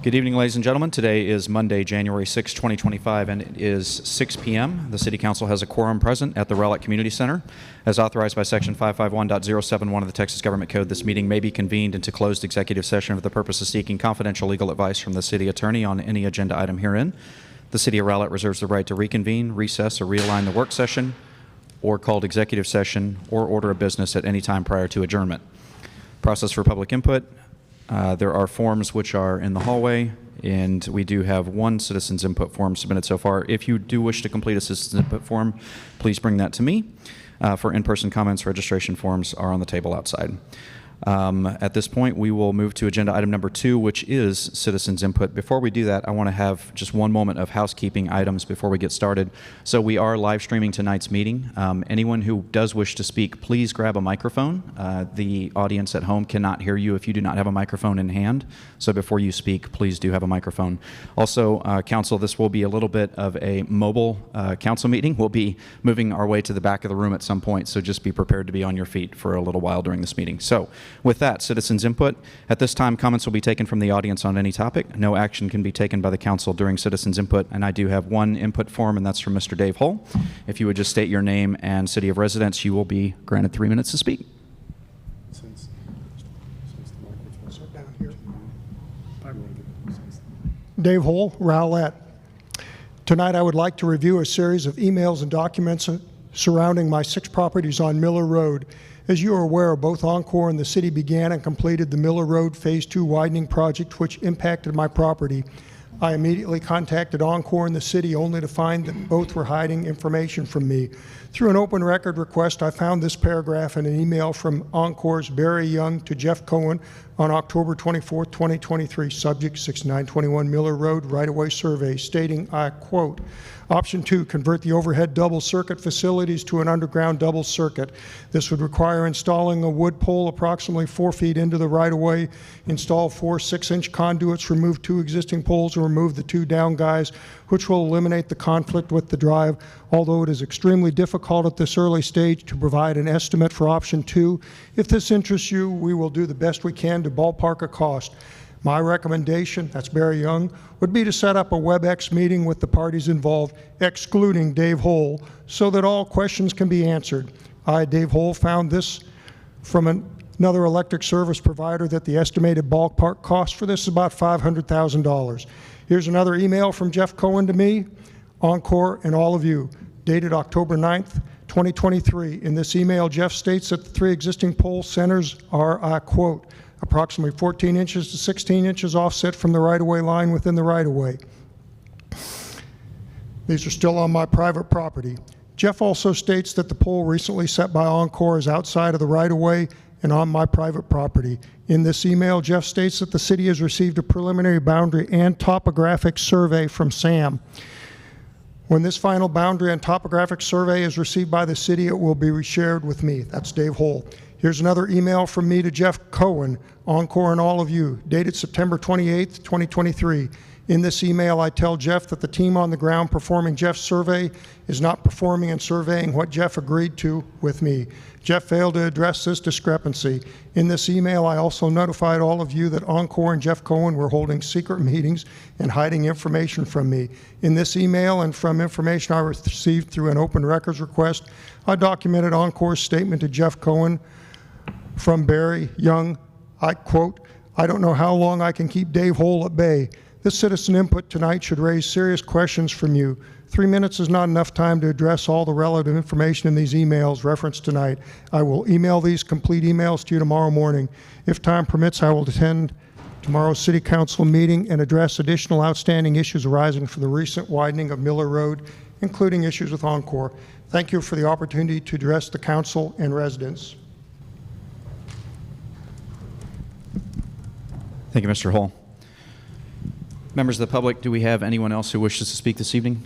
Good evening, ladies and gentlemen. Today is Monday, January 6, 2025, and it is 6 p.m. The City Council has a quorum present at the Rowlett Community Center. As authorized by Section 551.071 of the Texas Government Code, this meeting may be convened into closed executive session for the purpose of seeking confidential legal advice from the City Attorney on any agenda item herein. The City of Rowlett reserves the right to reconvene, recess, or realign the work session, or called executive session, or order of business at any time prior to adjournment. Process for public input. There are forms which are in the hallway, and we do have one citizens input form submitted so far. If you do wish to complete a citizens input form, please bring that to me. For in-person comments, registration forms are on the table outside. At this point, we will move to agenda item number 2, which is citizens input. Before we do that, I want to have just one moment of housekeeping items before we get started. So we are live streaming tonight's meeting. Anyone who does wish to speak, please grab a microphone. The audience at home cannot hear you if you do not have a microphone in hand. So before you speak, please do have a microphone. Also, council, this will be a little bit of a mobile council meeting. We'll be moving our way to the back of the room at some point, so just be prepared to be on your feet for a little while during this meeting. So with that, citizens input. At this time, comments will be taken from the audience on any topic. No action can be taken by the council during citizens input, and I do have one input form, and that's from Mr. Dave Hull. If you would just state your name and city of residence, you will be granted 3 minutes to speak. Dave Hull, Rowlett. Tonight I would like to review a series of emails and documents surrounding my 6 properties on Miller Road. As you are aware, both Encore and the city began and completed the Miller Road Phase 2 widening project, which impacted my property. I immediately contacted Encore and the city only to find that both were hiding information from me. Through an open record request, I found this paragraph in an email from Encore's Barry Young to Jeff Cohen on October 24, 2023, subject 6921 Miller Road right-of-way survey, stating, I quote, Option 2, convert the overhead double circuit facilities to an underground double circuit. This would require installing a wood pole approximately 4 feet into the right-of-way, install 4 6-inch conduits, remove 2 existing poles, and remove the 2 down guys, which will eliminate the conflict with the drive. Although it is extremely difficult at this early stage to provide an estimate for Option 2, if this interests you, we will do the best we can to ballpark a cost. My recommendation, that's Barry Young, would be to set up a WebEx meeting with the parties involved, excluding Dave Hull, so that all questions can be answered. I, Dave Hull, found this from another electric service provider that the estimated ballpark cost for this is about $500,000. Here's another email from Jeff Cohen to me, Encore, and all of you, dated October 9th, 2023. In this email, Jeff states that the 3 existing pole centers are, I quote, approximately 14 inches to 16 inches offset from the right-of-way line within the right-of-way. These are still on my private property. Jeff also states that the pole recently set by Encore is outside of the right-of-way and on my private property. In this email, Jeff states that the city has received a preliminary boundary and topographic survey from SAM. When this final boundary and topographic survey is received by the city, it will be shared with me. That's Dave Hull. Here's another email from me to Jeff Cohen, Encore, and all of you, dated September 28th, 2023. In this email, I tell Jeff that the team on the ground performing Jeff's survey is not performing and surveying what Jeff agreed to with me. Jeff failed to address this discrepancy. In this email, I also notified all of you that Encore and Jeff Cohen were holding secret meetings and hiding information from me. In this email and from information I received through an open records request, I documented Encore's statement to Jeff Cohen from Barry Young, I quote, I don't know how long I can keep Dave Hull at bay. This citizen input tonight should raise serious questions from you. 3 minutes is not enough time to address all the relevant information in these emails referenced tonight. I will email these complete emails to you tomorrow morning. If time permits, I will attend tomorrow's City Council meeting and address additional outstanding issues arising from the recent widening of Miller Road, including issues with Encore. Thank you for the opportunity to address the council and residents. Thank you, Mr. Hull. Members of the public, do we have anyone else who wishes to speak this evening?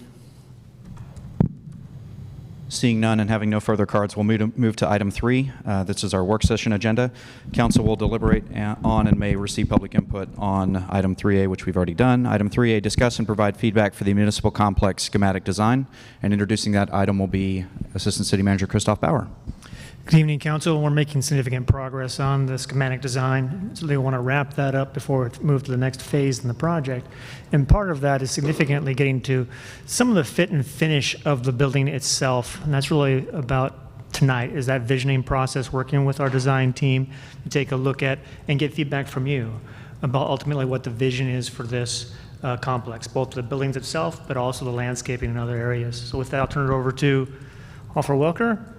Seeing none and having no further cards, we'll move to item 3. This is our work session agenda. Council will deliberate on and may receive public input on item 3A, which we've already done. Item 3A, discuss and provide feedback for the municipal complex schematic design. And introducing that item will be Assistant City Manager Christoph Bauer. Good evening, Council. We're making significant progress on the schematic design, so they want to wrap that up before we move to the next phase in the project. And part of that is significantly getting to some of the fit and finish of the building itself, and that's really about tonight, is that visioning process, working with our design team to take a look at and get feedback from you about ultimately what the vision is for this complex, both the buildings itself, but also the landscaping in other areas. So with that, I'll turn it over to Alfred Welker.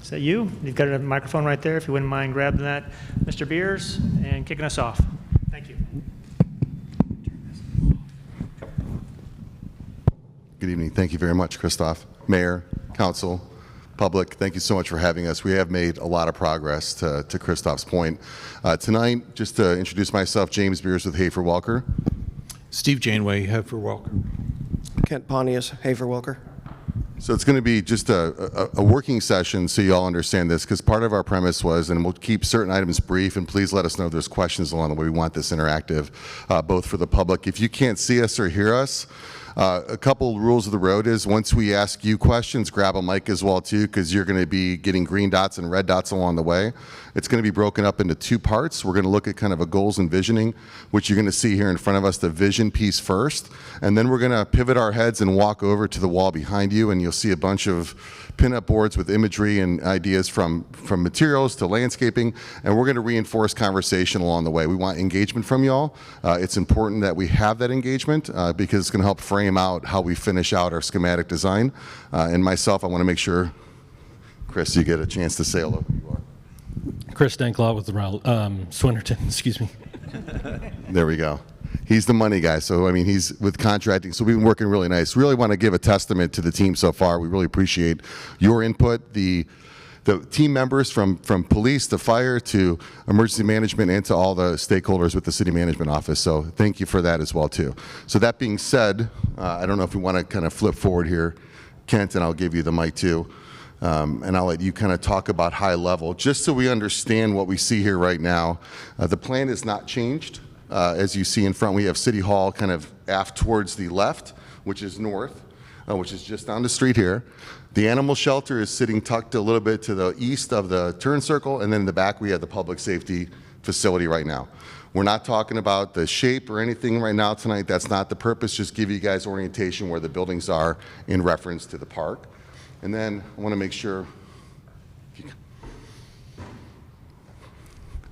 Is that you? You've got a microphone right there. If you wouldn't mind grabbing that, Mr. Beers, and kicking us off. Thank you. Good evening. Thank you very much, Christoph. Mayor, council, public, thank you so much for having us. We have made a lot of progress to Christoph's point. Tonight, just to introduce myself, James Beers with Hafer Welker. Steve Janeway, Hafer Welker. Kent Pontius, Hafer Welker. So it's going to be just a working session so you all understand this, because part of our premise was, and we'll keep certain items brief, and please let us know if there's questions along the way. We want this interactive, both for the public. If you can't see us or hear us, a couple rules of the road is once we ask you questions, grab a mic as well too, because you're going to be getting green dots and red dots along the way. It's going to be broken up into two parts. We're going to look at kind of a goals and visioning, which you're going to see here in front of us, the vision piece first, and then we're going to pivot our heads and walk over to the wall behind you, and you'll see a bunch of pinup boards with imagery and ideas from materials to landscaping, and we're going to reinforce conversation along the way. We want engagement from y'all. It's important that we have that engagement because it's going to help frame out how we finish out our schematic design. And myself, I want to make sure, Chris, you get a chance to say hello. You are. Chris Danklaw with Swinnerton, excuse me. There we go. He's the money guy, so I mean, he's with contracting, so we've been working really nice. Really want to give a testament to the team so far. We really appreciate your input, the team members from police to fire to emergency management and to all the stakeholders with the city management office. So thank you for that as well too. So that being said, I don't know if we want to kind of flip forward here, Kent, and I'll give you the mic too. And I'll let you kind of talk about high level, just so we understand what we see here right now. The plan is not changed. As you see in front, we have City Hall kind of aft towards the left, which is north, which is just down the street here. The animal shelter is sitting tucked a little bit to the east of the turn circle, and then in the back we have the public safety facility right now. We're not talking about the shape or anything right now tonight. That's not the purpose. Just give you guys orientation where the buildings are in reference to the park. And then I want to make sure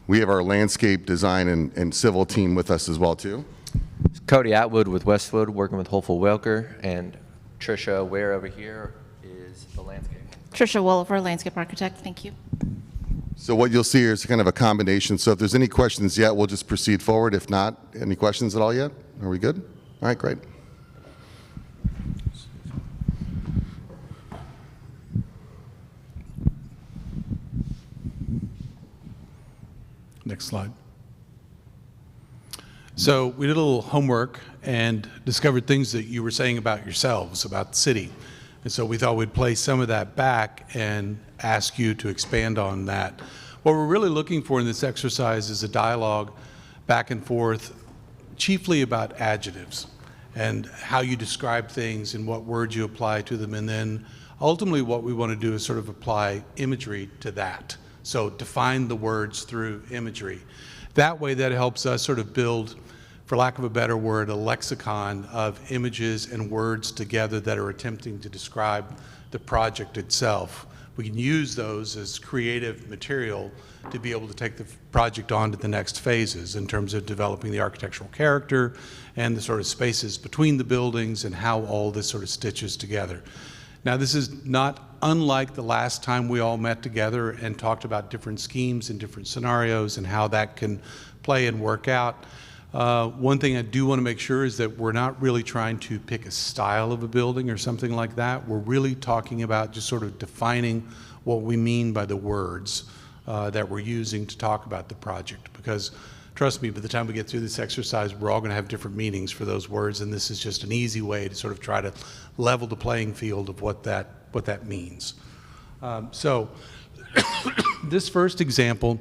we have our landscape design and civil team with us as well too. Cody Atwood with Westwood, working with Hopeful Welker, and Trisha Ware over here is the landscape. Trisha Wolliver, landscape architect. Thank you. So what you'll see here is kind of a combination. So if there's any questions yet, we'll just proceed forward. If not, any questions at all yet? Are we good? All right, great. Next slide. So we did a little homework and discovered things that you were saying about yourselves, about the city. And so we thought we'd play some of that back and ask you to expand on that. What we're really looking for in this exercise is a dialogue back and forth, chiefly about adjectives and how you describe things and what words you apply to them. And then ultimately what we want to do is sort of apply imagery to that. So define the words through imagery. That way that helps us sort of build, for lack of a better word, a lexicon of images and words together that are attempting to describe the project itself. We can use those as creative material to be able to take the project on to the next phases in terms of developing the architectural character and the sort of spaces between the buildings and how all this sort of stitches together. Now, this is not unlike the last time we all met together and talked about different schemes and different scenarios and how that can play and work out. One thing I do want to make sure is that we're not really trying to pick a style of a building or something like that. We're really talking about just sort of defining what we mean by the words that we're using to talk about the project. Because trust me, by the time we get through this exercise, we're all going to have different meanings for those words, and this is just an easy way to sort of try to level the playing field of what that means. So this first example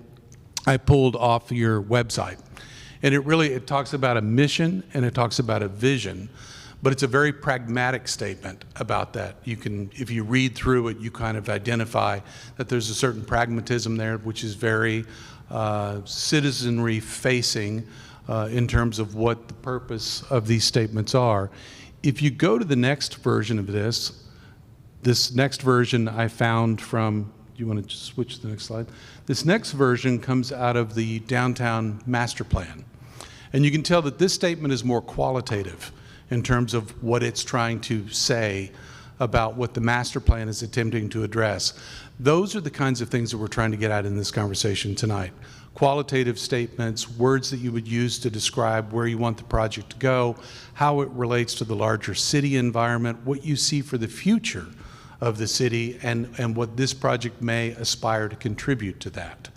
I pulled off your website, and it talks about a mission and it talks about a vision, But it's a very pragmatic statement about that. You can, if you read through it, you kind of identify that there's a certain pragmatism there, which is very citizenry facing in terms of what the purpose of these statements are. If you go to the next version of this next version I found from, do you want to just switch to the next slide? This next version comes out of the Downtown Master Plan. And you can tell that this statement is more qualitative in terms of what it's trying to say about what the master plan is attempting to address. Those are the kinds of things that we're trying to get at in this conversation tonight. Qualitative statements, words that you would use to describe where you want the project to go, how it relates to the larger city environment, what you see for the future of the city, and what this project may aspire to contribute to that.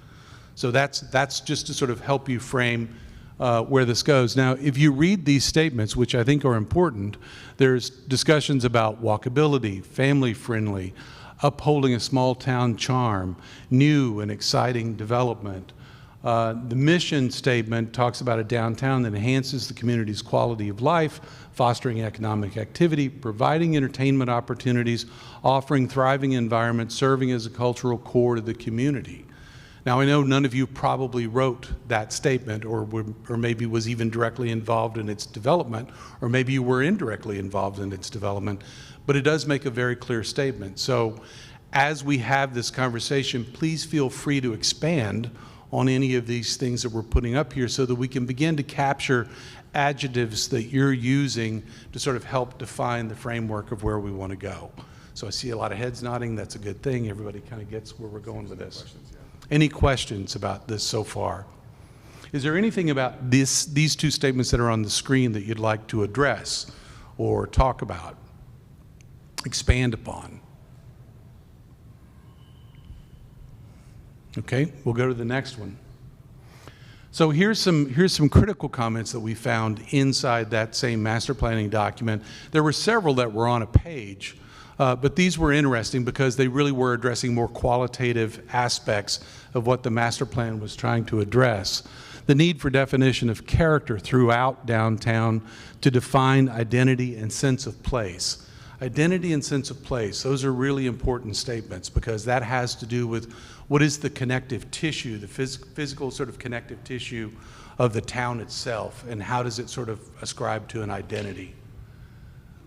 So that's just to sort of help you frame where this goes. Now, if you read these statements, which I think are important, there's discussions about walkability, family-friendly, upholding a small town charm, new and exciting development. The mission statement talks about a downtown that enhances the community's quality of life, fostering economic activity, providing entertainment opportunities, offering thriving environments, serving as a cultural core to the community. Now, I know none of you probably wrote that statement or maybe was even directly involved in its development, or maybe you were indirectly involved in its development, but it does make a very clear statement. So as we have this conversation, please feel free to expand on any of these things that we're putting up here so that we can begin to capture adjectives that you're using to sort of help define the framework of where we want to go. So I see a lot of heads nodding. That's a good thing. Everybody kind of gets where we're going with this. Any questions about this so far? Is there anything about these two statements that are on the screen that you'd like to address or talk about, expand upon? Okay, we'll go to the next one. So here's some critical comments that we found inside that same master planning document. There were several that were on a page, but these were interesting because they really were addressing more qualitative aspects of what the master plan was trying to address. The need for definition of character throughout downtown to define identity and sense of place. Identity and sense of place, those are really important statements because that has to do with what is the connective tissue, the physical sort of connective tissue of the town itself, and how does it sort of ascribe to an identity.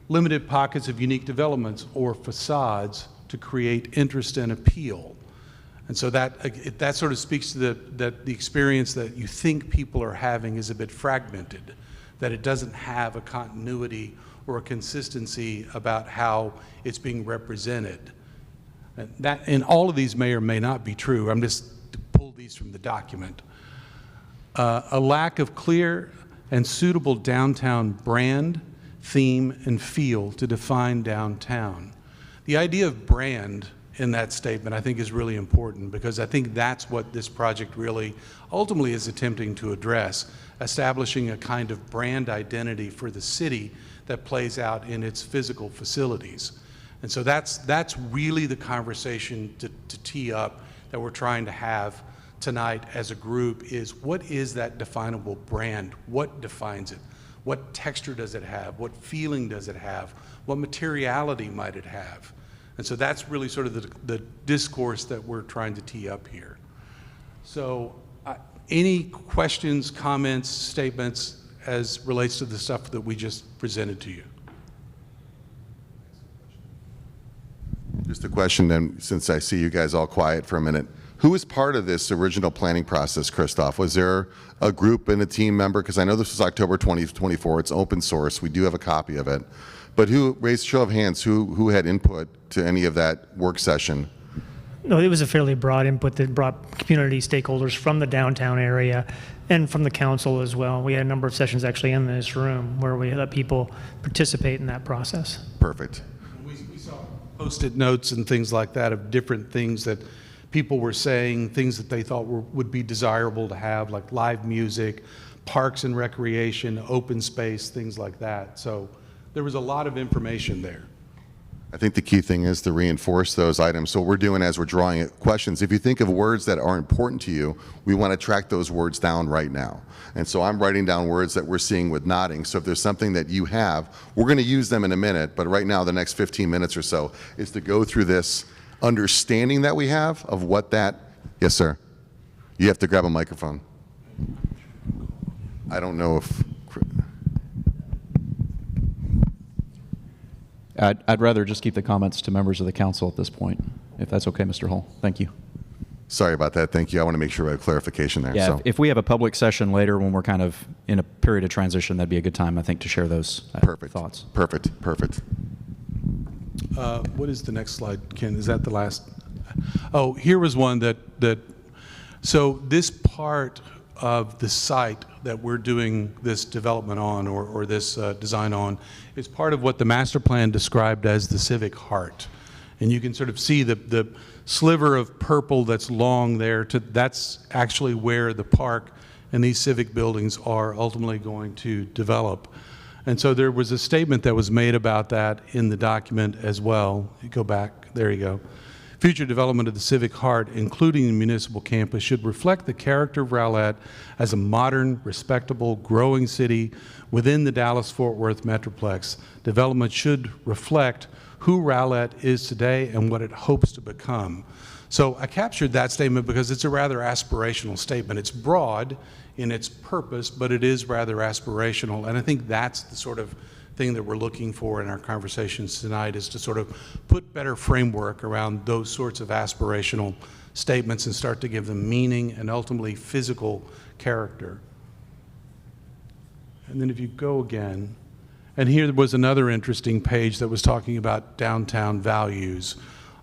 Limited pockets of unique developments or facades to create interest and appeal. And so that sort of speaks to the experience that you think people are having is a bit fragmented, that it doesn't have a continuity or a consistency about how it's being represented. And all of these may or may not be true. I'm just to pull these from the document. A lack of clear and suitable downtown brand, theme, and feel to define downtown. The idea of brand in that statement I think is really important because I think that's what this project really ultimately is attempting to address, establishing a kind of brand identity for the city that plays out in its physical facilities. And so that's really the conversation to tee up that we're trying to have tonight as a group is what is that definable brand? What defines it? What texture does it have? What feeling does it have? What materiality might it have? And so that's really sort of the discourse that we're trying to tee up here. So any questions, comments, statements as relates to the stuff that we just presented to you? Just a question then, since I see you guys all quiet for a minute. Who was part of this original planning process, Christoph? Was there a group and a team member? Because I know this was October 2024. It's open source. We do have a copy of it. But who, raised show of hands, who had input to any of that work session? No, it was a fairly broad input that brought community stakeholders from the downtown area and from the council as well. We had a number of sessions actually in this room where we let people participate in that process. Perfect. We saw Post-it notes and things like that of different things that people were saying, things that they thought would be desirable to have, like live music, parks and recreation, open space, things like that. So there was a lot of information there. I think the key thing is to reinforce those items. So what we're doing as we're drawing questions, if you think of words that are important to you, we want to track those words down right now. And so I'm writing down words that we're seeing with nodding. So if there's something that you have, we're going to use them in a minute, but right now the next 15 minutes or so is to go through this understanding that we have of what that, yes sir, you have to grab a microphone. I don't know if, I'd rather just keep the comments to members of the council at this point, if that's okay, Mr. Hull. Thank you. sorry about that, thank you. I want to make sure we have clarification there. Yeah, So. if we have a public session later when we're kind of in a period of transition, that'd be a good time, I think, to share those Perfect. thoughts. Perfect. What is the next slide, Ken? Is that the last? Oh, here was one so this part of the site that we're doing this development on or this design on is part of what the master plan described as the civic heart. And you can sort of see the sliver of purple that's long there. That's actually where the park and these civic buildings are ultimately going to develop. And so there was a statement that was made about that in the document as well. You go back, there you go. Future development of the civic heart, including the municipal campus, should reflect the character of Rowlett as a modern, respectable, growing city within the Dallas-Fort Worth Metroplex. Development should reflect who Rowlett is today and what it hopes to become. So I captured that statement because it's a rather aspirational statement. It's broad in its purpose, but it is rather aspirational. And I think that's the sort of thing that we're looking for in our conversations tonight, is to sort of put better framework around those sorts of aspirational statements and start to give them meaning and ultimately physical character. And then if you go again, and here was another interesting page that was talking about downtown values.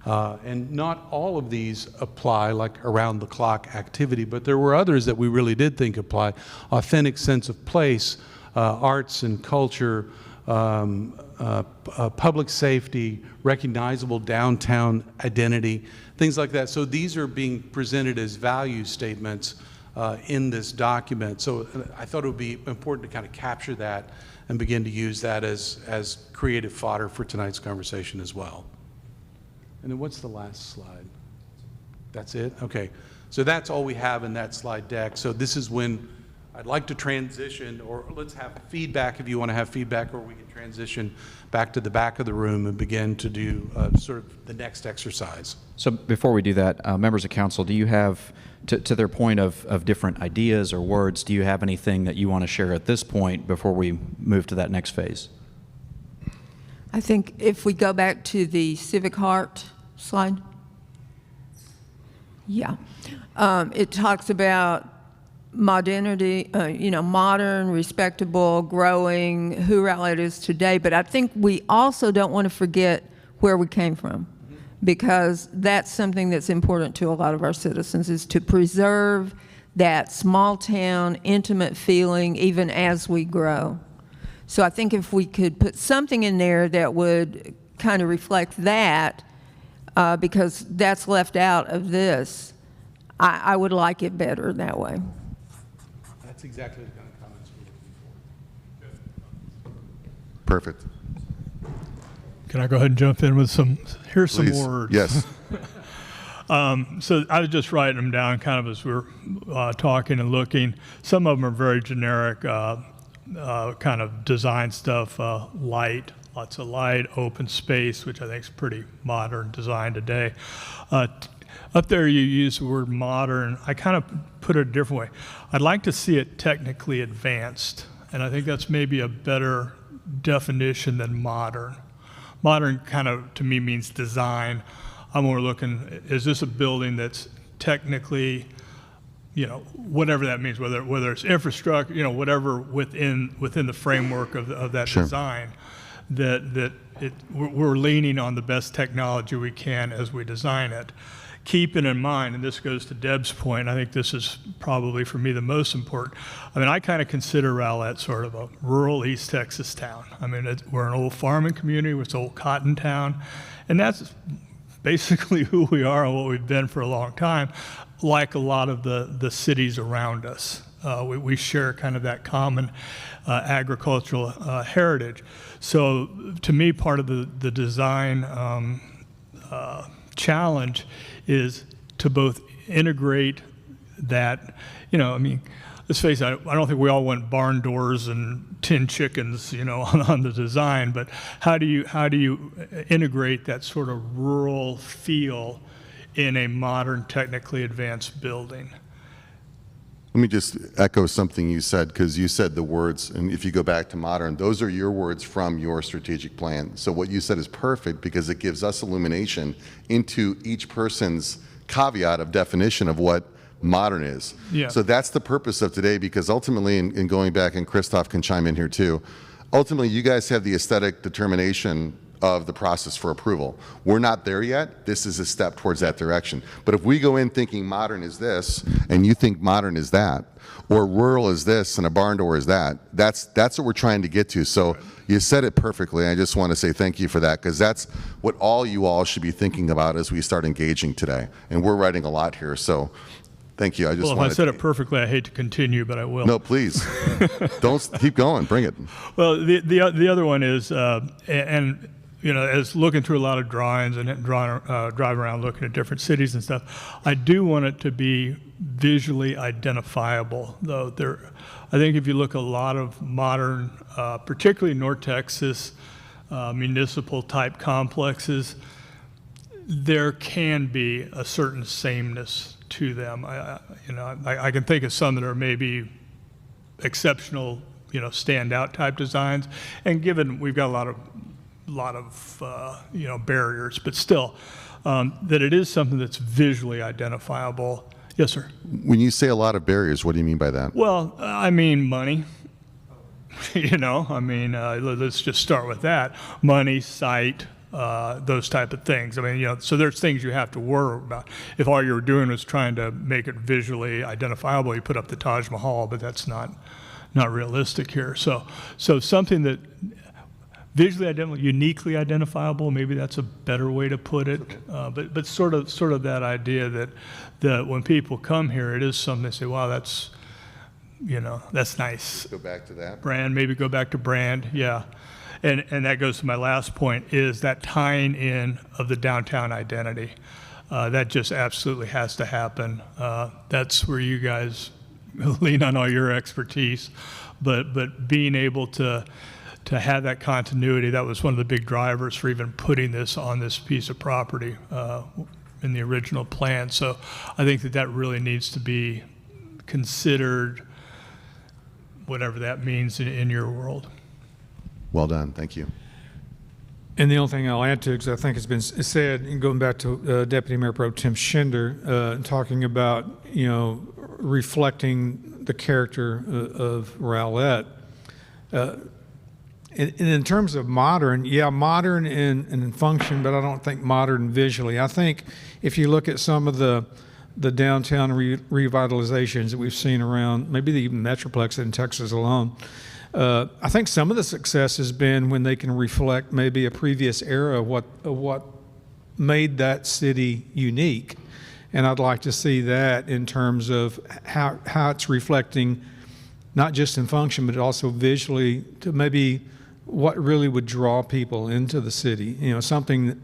And not all of these apply like around-the-clock activity, but there were others that we really did think apply. Authentic sense of place, arts and culture, public safety, recognizable downtown identity, things like that. So these are being presented as value statements in this document. So I thought it would be important to kind of capture that and begin to use that as creative fodder for tonight's conversation as well. And then what's the last slide? That's it? Okay. So that's all we have in that slide deck. So this is when I'd like to transition, or let's have feedback if you want to have feedback, or we can transition back to the back of the room and begin to do sort of the next exercise. So before we do that, members of council, do you have, to their point of different ideas or words, do you have anything that you want to share at this point before we move to that next phase? I think if we go back to the civic heart slide. Yeah. It talks about modernity, modern, respectable, growing, who Rowlett is today. But I think we also don't want to forget where we came from, because that's something that's important to a lot of our citizens, is to preserve that small town, intimate feeling even as we grow. So I think if we could put something in there that would kind of reflect that, because that's left out of this, I would like it better that way. That's exactly the kind of comments we're looking for. Perfect. Can I go ahead and jump in with here's Please. some words. Yes. So I was just writing them down kind of as we were talking and looking. Some of them are very generic, kind of design stuff, light, lots of light, open space, which I think is pretty modern design today. Up there you use the word modern. I kind of put it a different way. I'd like to see it technically advanced, and I think that's maybe a better definition than modern. Modern kind of, to me, means design. I'm more looking, is this a building that's technically, whatever that means, whether it's infrastructure, whatever within the framework of that Sure. design, we're leaning on the best technology we can as we design it. Keeping in mind, and this goes to Deb's point, I think this is probably for me the most important. I mean, I kind of consider Rowlett sort of a rural East Texas town. I mean, we're an old farming community, it's an old cotton town, and that's basically who we are and what we've been for a long time, like a lot of the cities around us. We share kind of that common agricultural heritage. So to me, part of the design challenge is to both integrate that, I mean, let's face it, I don't think we all want barn doors and tin chickens, on the design, but how do you integrate that sort of rural feel in a modern, technically advanced building? Let me just echo something you said, because you said the words, and if you go back to modern, those are your words from your strategic plan. So what you said is perfect because it gives us illumination into each person's caveat of definition of what modern is. Yeah. So that's the purpose of today, because ultimately, in going back, and Christoph can chime in here too, ultimately you guys have the aesthetic determination of the process for approval. We're not there yet. This is a step towards that direction. But if we go in thinking modern is this, and you think modern is that, or rural is this, and a barn door is that, that's what we're trying to get to. So you said it perfectly. I just want to say thank you for that, because that's what you all should be thinking about as we start engaging today. And we're writing a lot here, so thank you. I just Well, if I said it perfectly, I hate to continue, but I will. No, please. Don't keep going. Bring it. Well, the other one is, as looking through a lot of drawings and driving around looking at different cities and stuff, I do want it to be visually identifiable. Though I think if you look at a lot of modern, particularly North Texas municipal type complexes, there can be a certain sameness to them. I can think of some that are maybe exceptional, standout type designs, and given we've got a lot of barriers, but still, that it is something that's visually identifiable. Yes, sir. When you say a lot of barriers, what do you mean by that? Well, I mean money. Let's just start with that. Money, sight, those type of things. So there's things you have to worry about. If all you were doing was trying to make it visually identifiable, you put up the Taj Mahal, but that's not realistic here. So something that visually identifiable, uniquely identifiable, maybe that's a better way to put it. But sort of that idea that when people come here, it is something they say, wow, that's nice. Go back to that. Brand, maybe go back to brand, yeah. And that goes to my last point, is that tying in of the downtown identity. That just absolutely has to happen. That's where you guys lean on all your expertise, but being able to have that continuity, that was one of the big drivers for even putting this on this piece of property in the original plan. So I think that really needs to be considered, whatever that means in your world. Well done. Thank you. And the only thing I'll add to it, because I think it's been said, and going back to Deputy Mayor Pro Tem Schinder, talking about, reflecting the character of Rowlett. In terms of modern, modern in function, but I don't think modern visually. I think if you look at some of the downtown revitalizations that we've seen around, maybe even Metroplex in Texas alone, I think some of the success has been when they can reflect maybe a previous era of what made that city unique. And I'd like to see that in terms of how it's reflecting, not just in function, but also visually, to maybe what really would draw people into the city. Something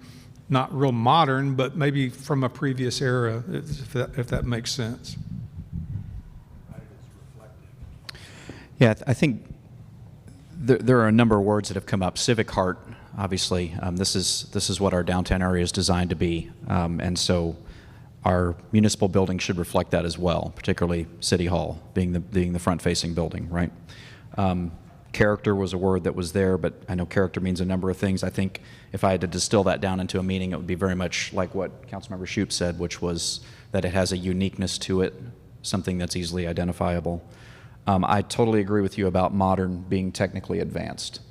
not real modern, but maybe from a previous era, if that makes sense. Yeah, I think there are a number of words that have come up. Civic heart, obviously. This is what our downtown area is designed to be, and so our municipal building should reflect that as well, particularly City Hall being the front-facing building, right? Character was a word that was there, but I know character means a number of things. I think if I had to distill that down into a meaning, it would be very much like what Councilmember Shoup said, which was that it has a uniqueness to it, something that's easily identifiable. I totally agree with you about modern being technically advanced,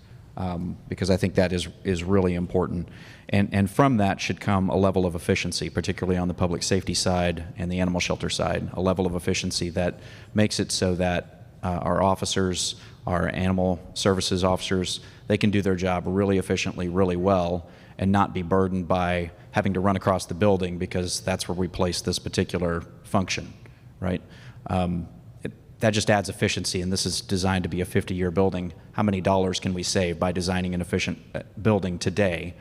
because I think that is really important. And from that should come a level of efficiency, particularly on the public safety side and the animal shelter side, a level of efficiency that makes it so that our officers, our animal services officers, they can do their job really efficiently, really well, and not be burdened by having to run across the building because that's where we place this particular function, right? that just adds efficiency, and this is designed to be a 50-year building. How many dollars can we save by designing an efficient building today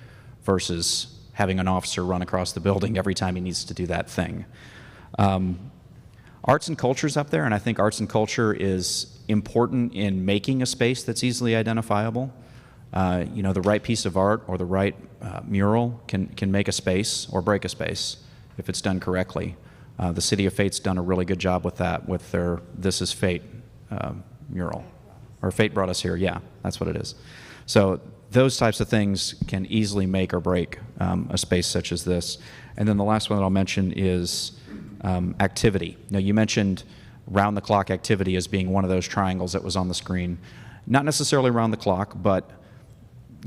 versus having an officer run across the building every time he needs to do that thing? Arts and culture's up there, and I think arts and culture is important in making a space that's easily identifiable. You know, the right piece of art or the right mural can make a space or break a space if it's done correctly. The City of Fate's done a really good job with that, with their This Is Fate mural. Or Fate Brought Us Here, yeah, that's what it is. So those types of things can easily make or break a space such as this. And then the last one that I'll mention is activity. Now, you mentioned round-the-clock activity as being one of those triangles that was on the screen. Not necessarily round the clock, but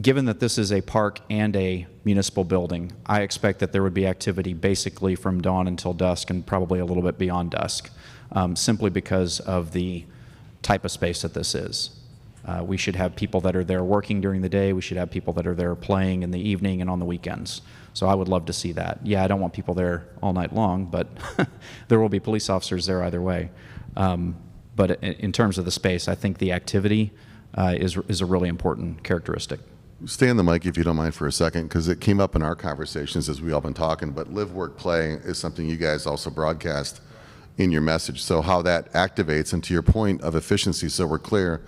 given that this is a park and a municipal building, I expect that there would be activity basically from dawn until dusk and probably a little bit beyond dusk, simply because of the type of space that this is. We should have people that are there working during the day. We should have people that are there playing in the evening and on the weekends. So I would love to see that. Yeah, I don't want people there all night long, but there will be police officers there either way. But in terms of the space, I think the activity is a really important characteristic. Stay on the mic if you don't mind for a second, because it came up in our conversations as we all been talking, but live, work, play is something you guys also broadcast in your message. So how that activates, and to your point of efficiency, so we're clear,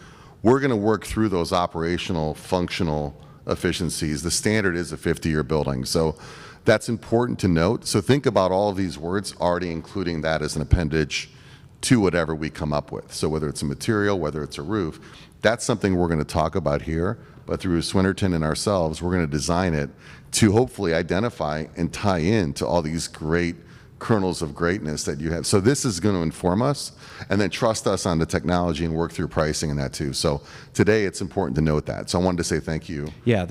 we're going to work through those operational, functional efficiencies. The standard is a 50-year building, so that's important to note. So think about all of these words already including that as an appendage to whatever we come up with. So whether it's a material, whether it's a roof, that's something we're going to talk about here. But through Swinnerton and ourselves, we're going to design it to hopefully identify and tie in to all these great kernels of greatness that you have. So this is going to inform us, and then trust us on the technology and work through pricing and that too. So today it's important to note that. So I wanted to say thank you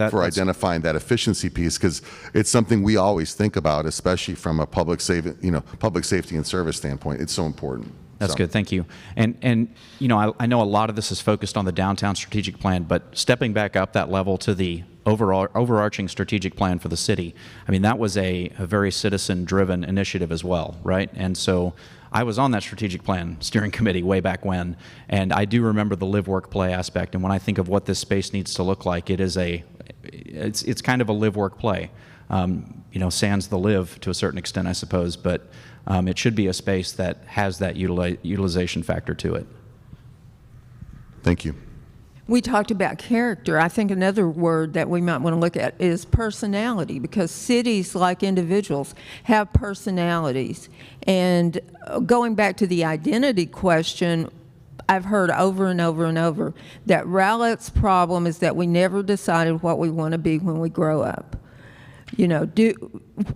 for identifying that efficiency piece, because it's something we always think about, especially from a public safety and service standpoint. It's so important. That's good, thank you. And you know, I know a lot of this is focused on the downtown strategic plan, but stepping back up that level to the overarching strategic plan for the city, I mean, that was a very citizen-driven initiative as well, right? And so I was on that strategic plan steering committee way back when, and I do remember the live, work, play aspect. And when I think of what this space needs to look like, it's kind of a live, work, play. You know, sans the live to a certain extent, I suppose, but it should be a space that has that utilization factor to it. Thank you. We talked about character. I think another word that we might want to look at is personality, because cities, like individuals, have personalities. And going back to the identity question, I've heard over and over and over that Rowlett's problem is that we never decided what we want to be when we grow up. You know,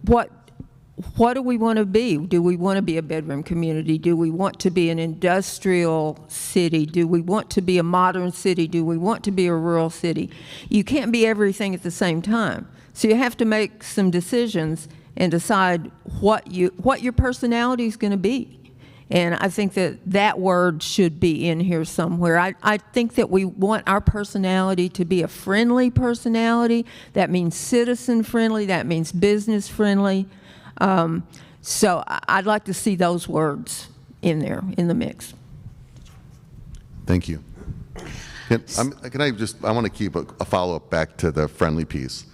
what do we want to be? Do we want to be a bedroom community? Do we want to be an industrial city? Do we want to be a modern city? Do we want to be a rural city? You can't be everything at the same time. So you have to make some decisions and decide what your personality is going to be. And I think that word should be in here somewhere. I think that we want our personality to be a friendly personality. That means citizen friendly. That means business friendly. So I'd like to see those words in there, in the mix. Thank you. I want to keep a follow-up back to the friendly piece.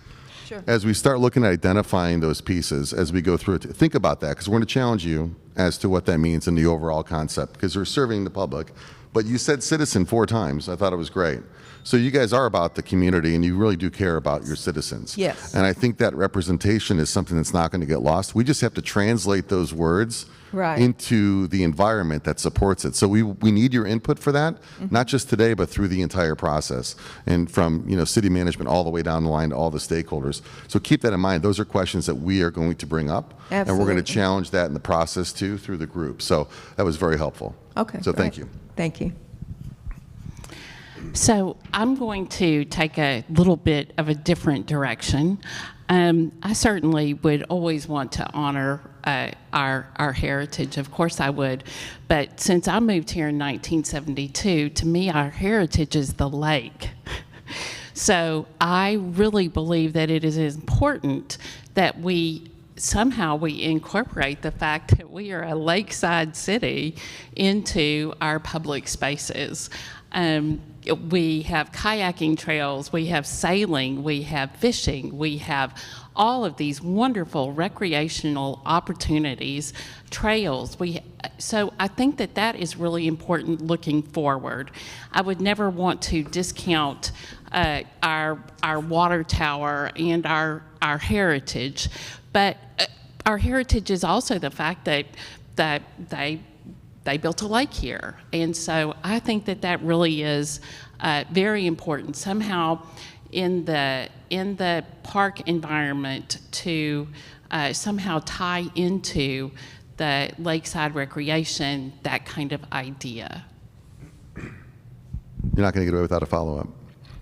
Sure. As we start looking at identifying those pieces, as we go through it, think about that, because we're going to challenge you as to what that means in the overall concept, because we're serving the public. But you said citizen 4 times. I thought it was great. So you guys are about the community, and you really do care about your citizens. Yes. And I think that representation is something that's not going to get lost. We just have to translate those words into the environment that supports it. So we need your input for that, not just today, but through the entire process, and from city management all the way down the line to all the stakeholders. So keep that in mind. Those are questions that we are going to bring up, and we're going to challenge that in the process too through the group. So that was very helpful. Okay. So thank you. Thank you. So I'm going to take a little bit of a different direction. I certainly would always want to honor our heritage. Of course I would. But since I moved here in 1972, to me our heritage is the lake. So I really believe that it is important that we somehow we incorporate the fact that we are a lakeside city into our public spaces. We have kayaking trails, we have sailing, we have fishing, we have all of these wonderful recreational opportunities, trails. So I think that that is really important looking forward. I would never want to discount our water tower and our heritage, but our heritage is also the fact that they built a lake here. And so I think that that really is very important somehow in the park environment to somehow tie into the lakeside recreation, that kind of idea. You're not going to get away without a follow-up.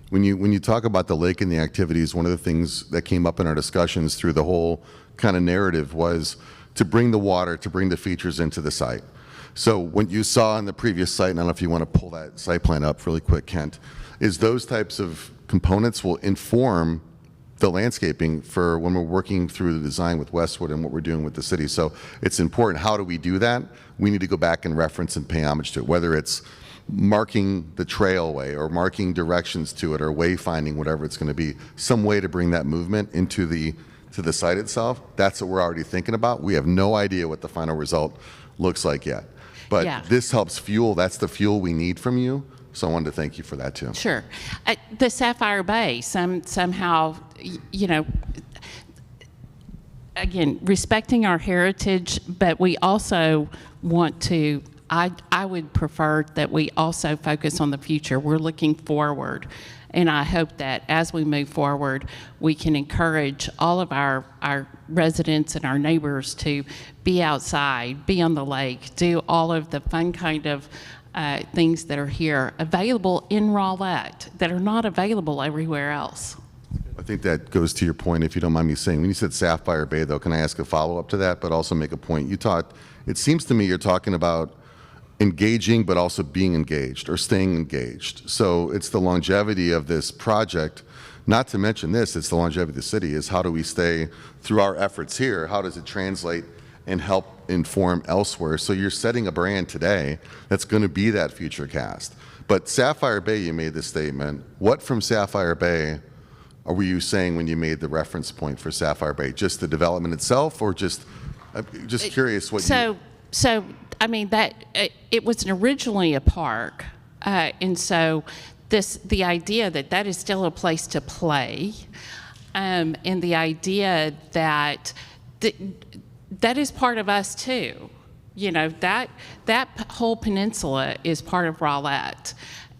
When you talk about the lake and the activities, one of the things that came up in our discussions through the whole kind of narrative was to bring the water, to bring the features into the site. So what you saw in the previous site, and I don't know if you want to pull that site plan up really quick, Kent, is those types of components will inform the landscaping for when we're working through the design with Westwood and what we're doing with the city. So it's important. How do we do that? We need to go back and reference and pay homage to it, whether it's marking the trailway or marking directions to it or wayfinding, whatever it's going to be, some way to bring that movement into the site itself. That's what we're already thinking about. We have no idea what the final result looks like yet. But Yeah. this helps fuel. That's the fuel we need from you. So I wanted to thank you for that too. Sure. The Sapphire Bay, somehow, you know, again, respecting our heritage, but we also want to, I would prefer that we also focus on the future. We're looking forward. And I hope that as we move forward, we can encourage all of our residents and our neighbors to be outside, be on the lake, do all of the fun kind of things that are here available in Rowlett that are not available everywhere else. I think that goes to your point, if you don't mind me saying. When you said Sapphire Bay, though, can I ask a follow-up to that, but also make a point? It seems to me you're talking about engaging, but also being engaged or staying engaged. So it's the longevity of this project, not to mention this, it's the longevity of the city, is how do we stay, through our efforts here, how does it translate and help inform elsewhere? So you're setting a brand today that's going to be that future cast. But Sapphire Bay, you made this statement. What from Sapphire Bay were you saying when you made the reference point for Sapphire Bay? Just the development itself, or just curious what you... So I mean, that it was originally a park, and so the idea that that is still a place to play, and the idea that that is part of us too. You know, that whole peninsula is part of Rowlett,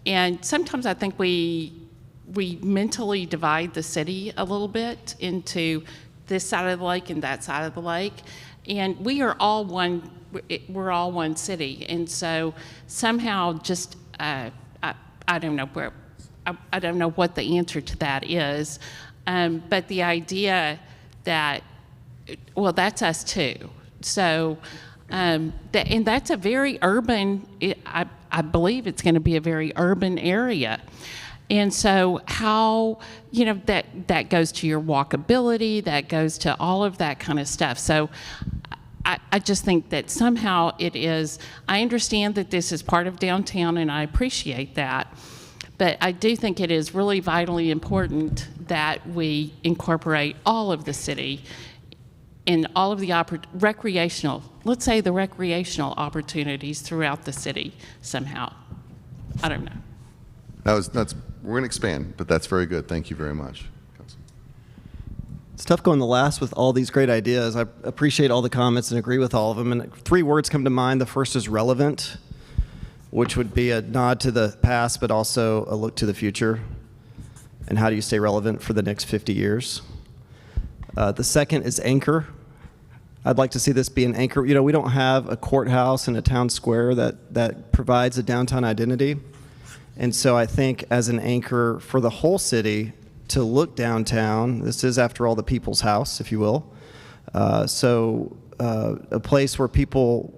and sometimes I think we mentally divide the city a little bit into this side of the lake and that side of the lake, and we are all one. We're all one city, and so somehow just I don't know where I don't know what the answer to that is, but the idea that, well, that's us too. So and that's a very urban. I believe it's going to be a very urban area. And so how, you know, that goes to your walkability, that goes to all of that kind of stuff. So I just think that somehow it is, I understand that this is part of downtown and I appreciate that, but I do think it is really vitally important that we incorporate all of the city in all of the recreational, let's say the recreational opportunities throughout the city somehow. I don't know. We're going to expand, but that's very good. Thank you very much. It's tough going the last with all these great ideas. I appreciate all the comments and agree with all of them. And 3 words come to mind. The first is relevant, which would be a nod to the past, but also a look to the future. And how do you stay relevant for the next 50 years? The second is anchor. I'd like to see this be an anchor. You know, we don't have a courthouse and a town square that provides a downtown identity. And so I think as an anchor for the whole city to look downtown, this is, after all, the people's house, if you will. So a place where people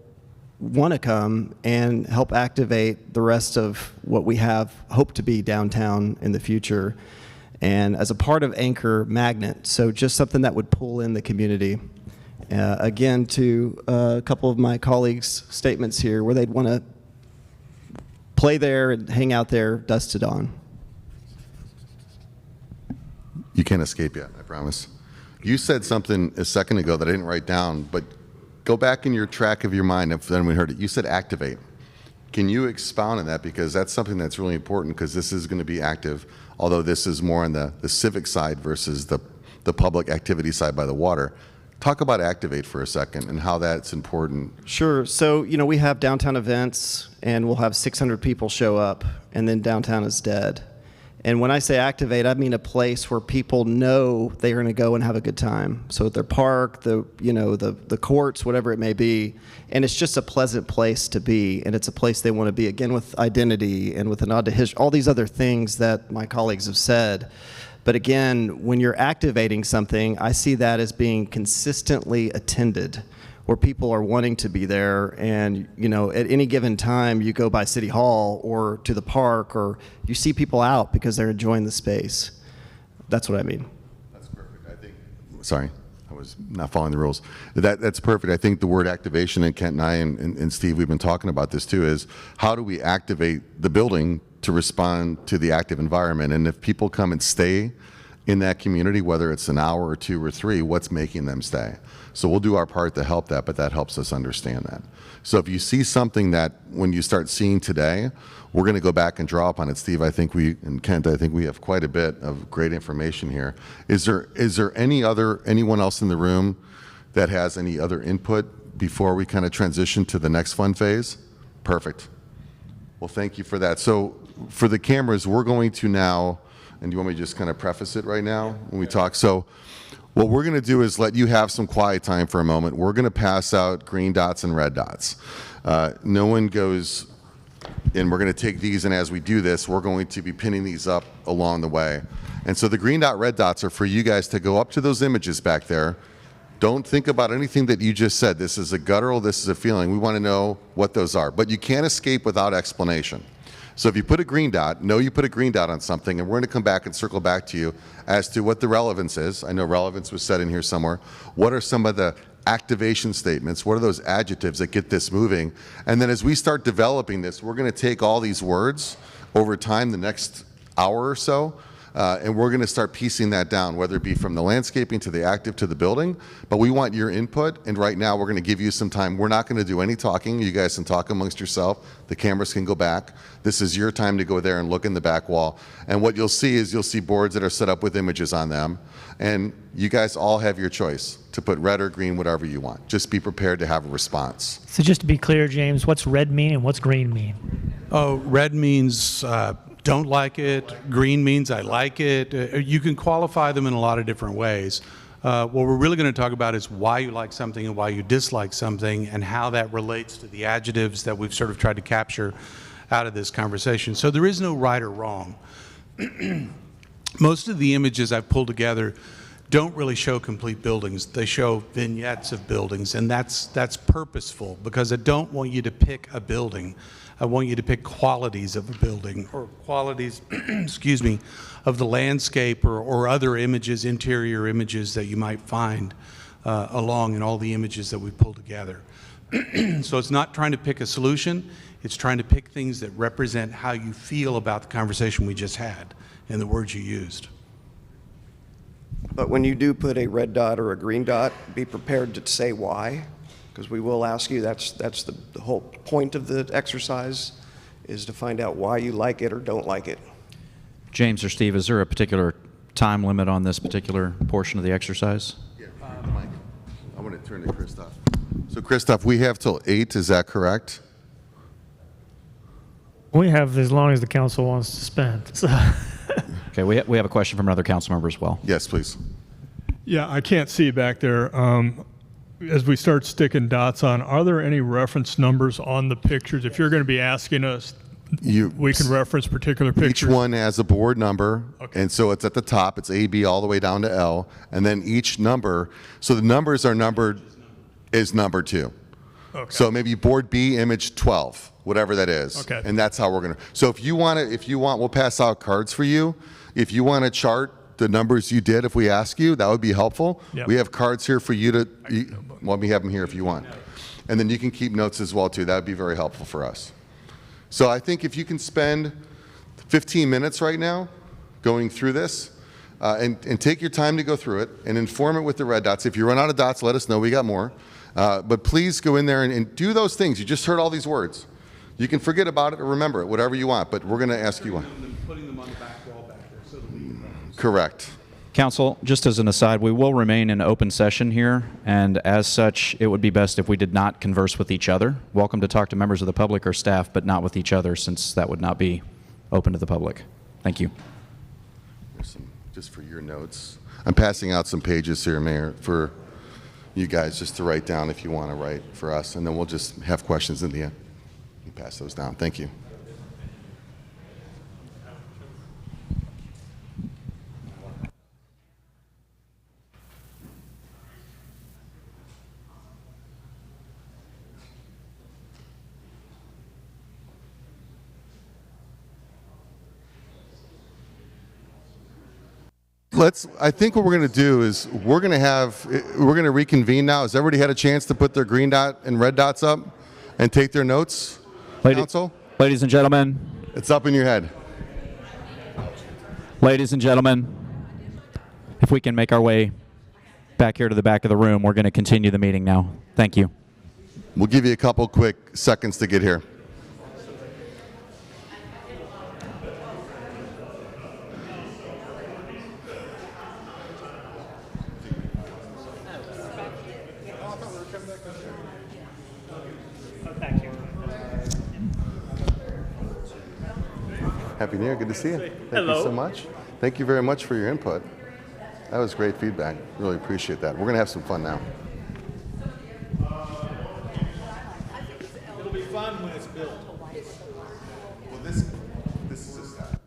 want to come and help activate the rest of what we have hope to be downtown in the future. And as a part of Anchor, magnet, so just something that would pull in the community. Again, to a couple of my colleagues' statements here, where they'd want to play there and hang out there dusk to dawn. You can't escape yet, I promise. You said something a second ago that I didn't write down, but go back in your track of your mind if anyone heard it. You said activate. Can you expound on that? Because that's something that's really important, because this is going to be active, although this is more on the civic side versus the public activity side by the water. Talk about activate for a second and how that's important. Sure. So, we have downtown events, and we'll have 600 people show up, and then downtown is dead. And when I say activate, I mean a place where people know they're going to go and have a good time. So at their park, the courts, whatever it may be, and it's just a pleasant place to be, and it's a place they want to be, again, with identity and with a nod to history, all these other things that my colleagues have said. But again, when you're activating something, I see that as being consistently attended, where people are wanting to be there, and at any given time you go by City Hall or to the park, or you see people out because they're enjoying the space. That's what I mean. That's perfect. I think. Sorry, I was not following the rules. That's perfect. I think the word activation, and Kent and I and Steve, we've been talking about this too, is how do we activate the building to respond to the active environment? And if people come and stay in that community, whether it's an hour or 2 or 3, what's making them stay? So we'll do our part to help that, but that helps us understand that. So if you see something that when you start seeing today, we're going to go back and draw upon it. Steve, and Kent, I think we have quite a bit of great information here. Is there anyone else in the room that has any other input before we kind of transition to the next fun phase? Perfect. Well, thank you for that. So for the cameras, we're going to now, and do you want me to just kind of preface it right now when we talk? So what we're going to do is let you have some quiet time for a moment. We're going to pass out green dots and red dots. No one goes, and we're going to take these, and as we do this, we're going to be pinning these up along the way. And so the green dot, red dots are for you guys to go up to those images back there. Don't think about anything that you just said. This is a guttural, this is a feeling. We want to know what those are. But you can't escape without explanation. So if you put a green dot, know you put a green dot on something, and we're going to come back and circle back to you as to what the relevance is. I know relevance was said in here somewhere. What are some of the activation statements? What are those adjectives that get this moving? And then as we start developing this, we're going to take all these words over time, the next hour or so, and we're going to start piecing that down, whether it be from the landscaping to the active to the building. But we want your input, and right now we're going to give you some time. We're not going to do any talking. You guys can talk amongst yourself. The cameras can go back. This is your time to go there and look in the back wall. And what you'll see is you'll see boards that are set up with images on them. And you guys all have your choice to put red or green, whatever you want. Just be prepared to have a response. So just to be clear, James, what's red mean and what's green mean? Oh, red means don't like it. Green means I like it. You can qualify them in a lot of different ways. What we're really going to talk about is why you like something and why you dislike something, and how that relates to the adjectives that we've sort of tried to capture out of this conversation. So there is no right or wrong. Most of the images I've pulled together don't really show complete buildings. They show vignettes of buildings, and that's purposeful, because I don't want you to pick a building. I want you to pick qualities of a building, or qualities, excuse me, of the landscape, or other images, interior images that you might find along in all the images that we pull together. So it's not trying to pick a solution, it's trying to pick things that represent how you feel about the conversation we just had and the words you used. But when you do put a red dot or a green dot, be prepared to say why, because we will ask you. That's the whole point of the exercise, is to find out why you like it or don't like it. James or Steve, is there a particular time limit on this particular portion of the exercise? Yeah, Mike. I want to turn to Christoph. So Christoph, we have till 8, is that correct? We have as long as the council wants to spend. So. Okay, we have a question from another council member as well. Yes, please. Yeah, I can't see back there. As we start sticking dots on, are there any reference numbers on the pictures? If you're going to be asking us, we can reference particular pictures. Each one has a board number, okay. And so it's at the top. It's A, B, all the way down to L, and then each number. So the numbers are numbered is number 2. Okay. So maybe board B, image 12, whatever that is. Okay. And that's how we're going to. So if you want, we'll pass out cards for you. If you want to chart the numbers you did if we ask you. That would be helpful. Yep. We have cards here for you to, let me have them here if you want. And then you can keep notes as well too. That would be very helpful for us. So I think if you can spend 15 minutes right now going through this, and take your time to go through it and inform it with the red dots. If you run out of dots, let us know. We got more. But please go in there and do those things. You just heard all these words. You can forget about it or remember it, whatever you want, but we're going to ask you one. Putting them on the back wall back there so that we can Correct. Council, just as an aside, we will remain in open session here, and as such, it would be best if we did not converse with each other. Welcome to talk to members of the public or staff, but not with each other, since that would not be open to the public. Thank you. Here's some, just for your notes. I'm passing out some pages here, Mayor, for you guys just to write down if you want to write for us, and then we'll just have questions in the end. You pass those down. Thank you. I think what we're going to do is we're going to reconvene now. Has everybody had a chance to put their green dot and red dots up and take their notes, Council? Ladies and gentlemen. It's up in your head. Ladies and gentlemen, if we can make our way back here to the back of the room, we're going to continue the meeting now. Thank you. We'll give you a couple quick seconds to get here. Happy New Year. Good to see you. Thank you so much. Thank you very much for your input. That was great feedback. Really appreciate that. We're going to have some fun now. It'll be fun when it's built. Well, this is a step.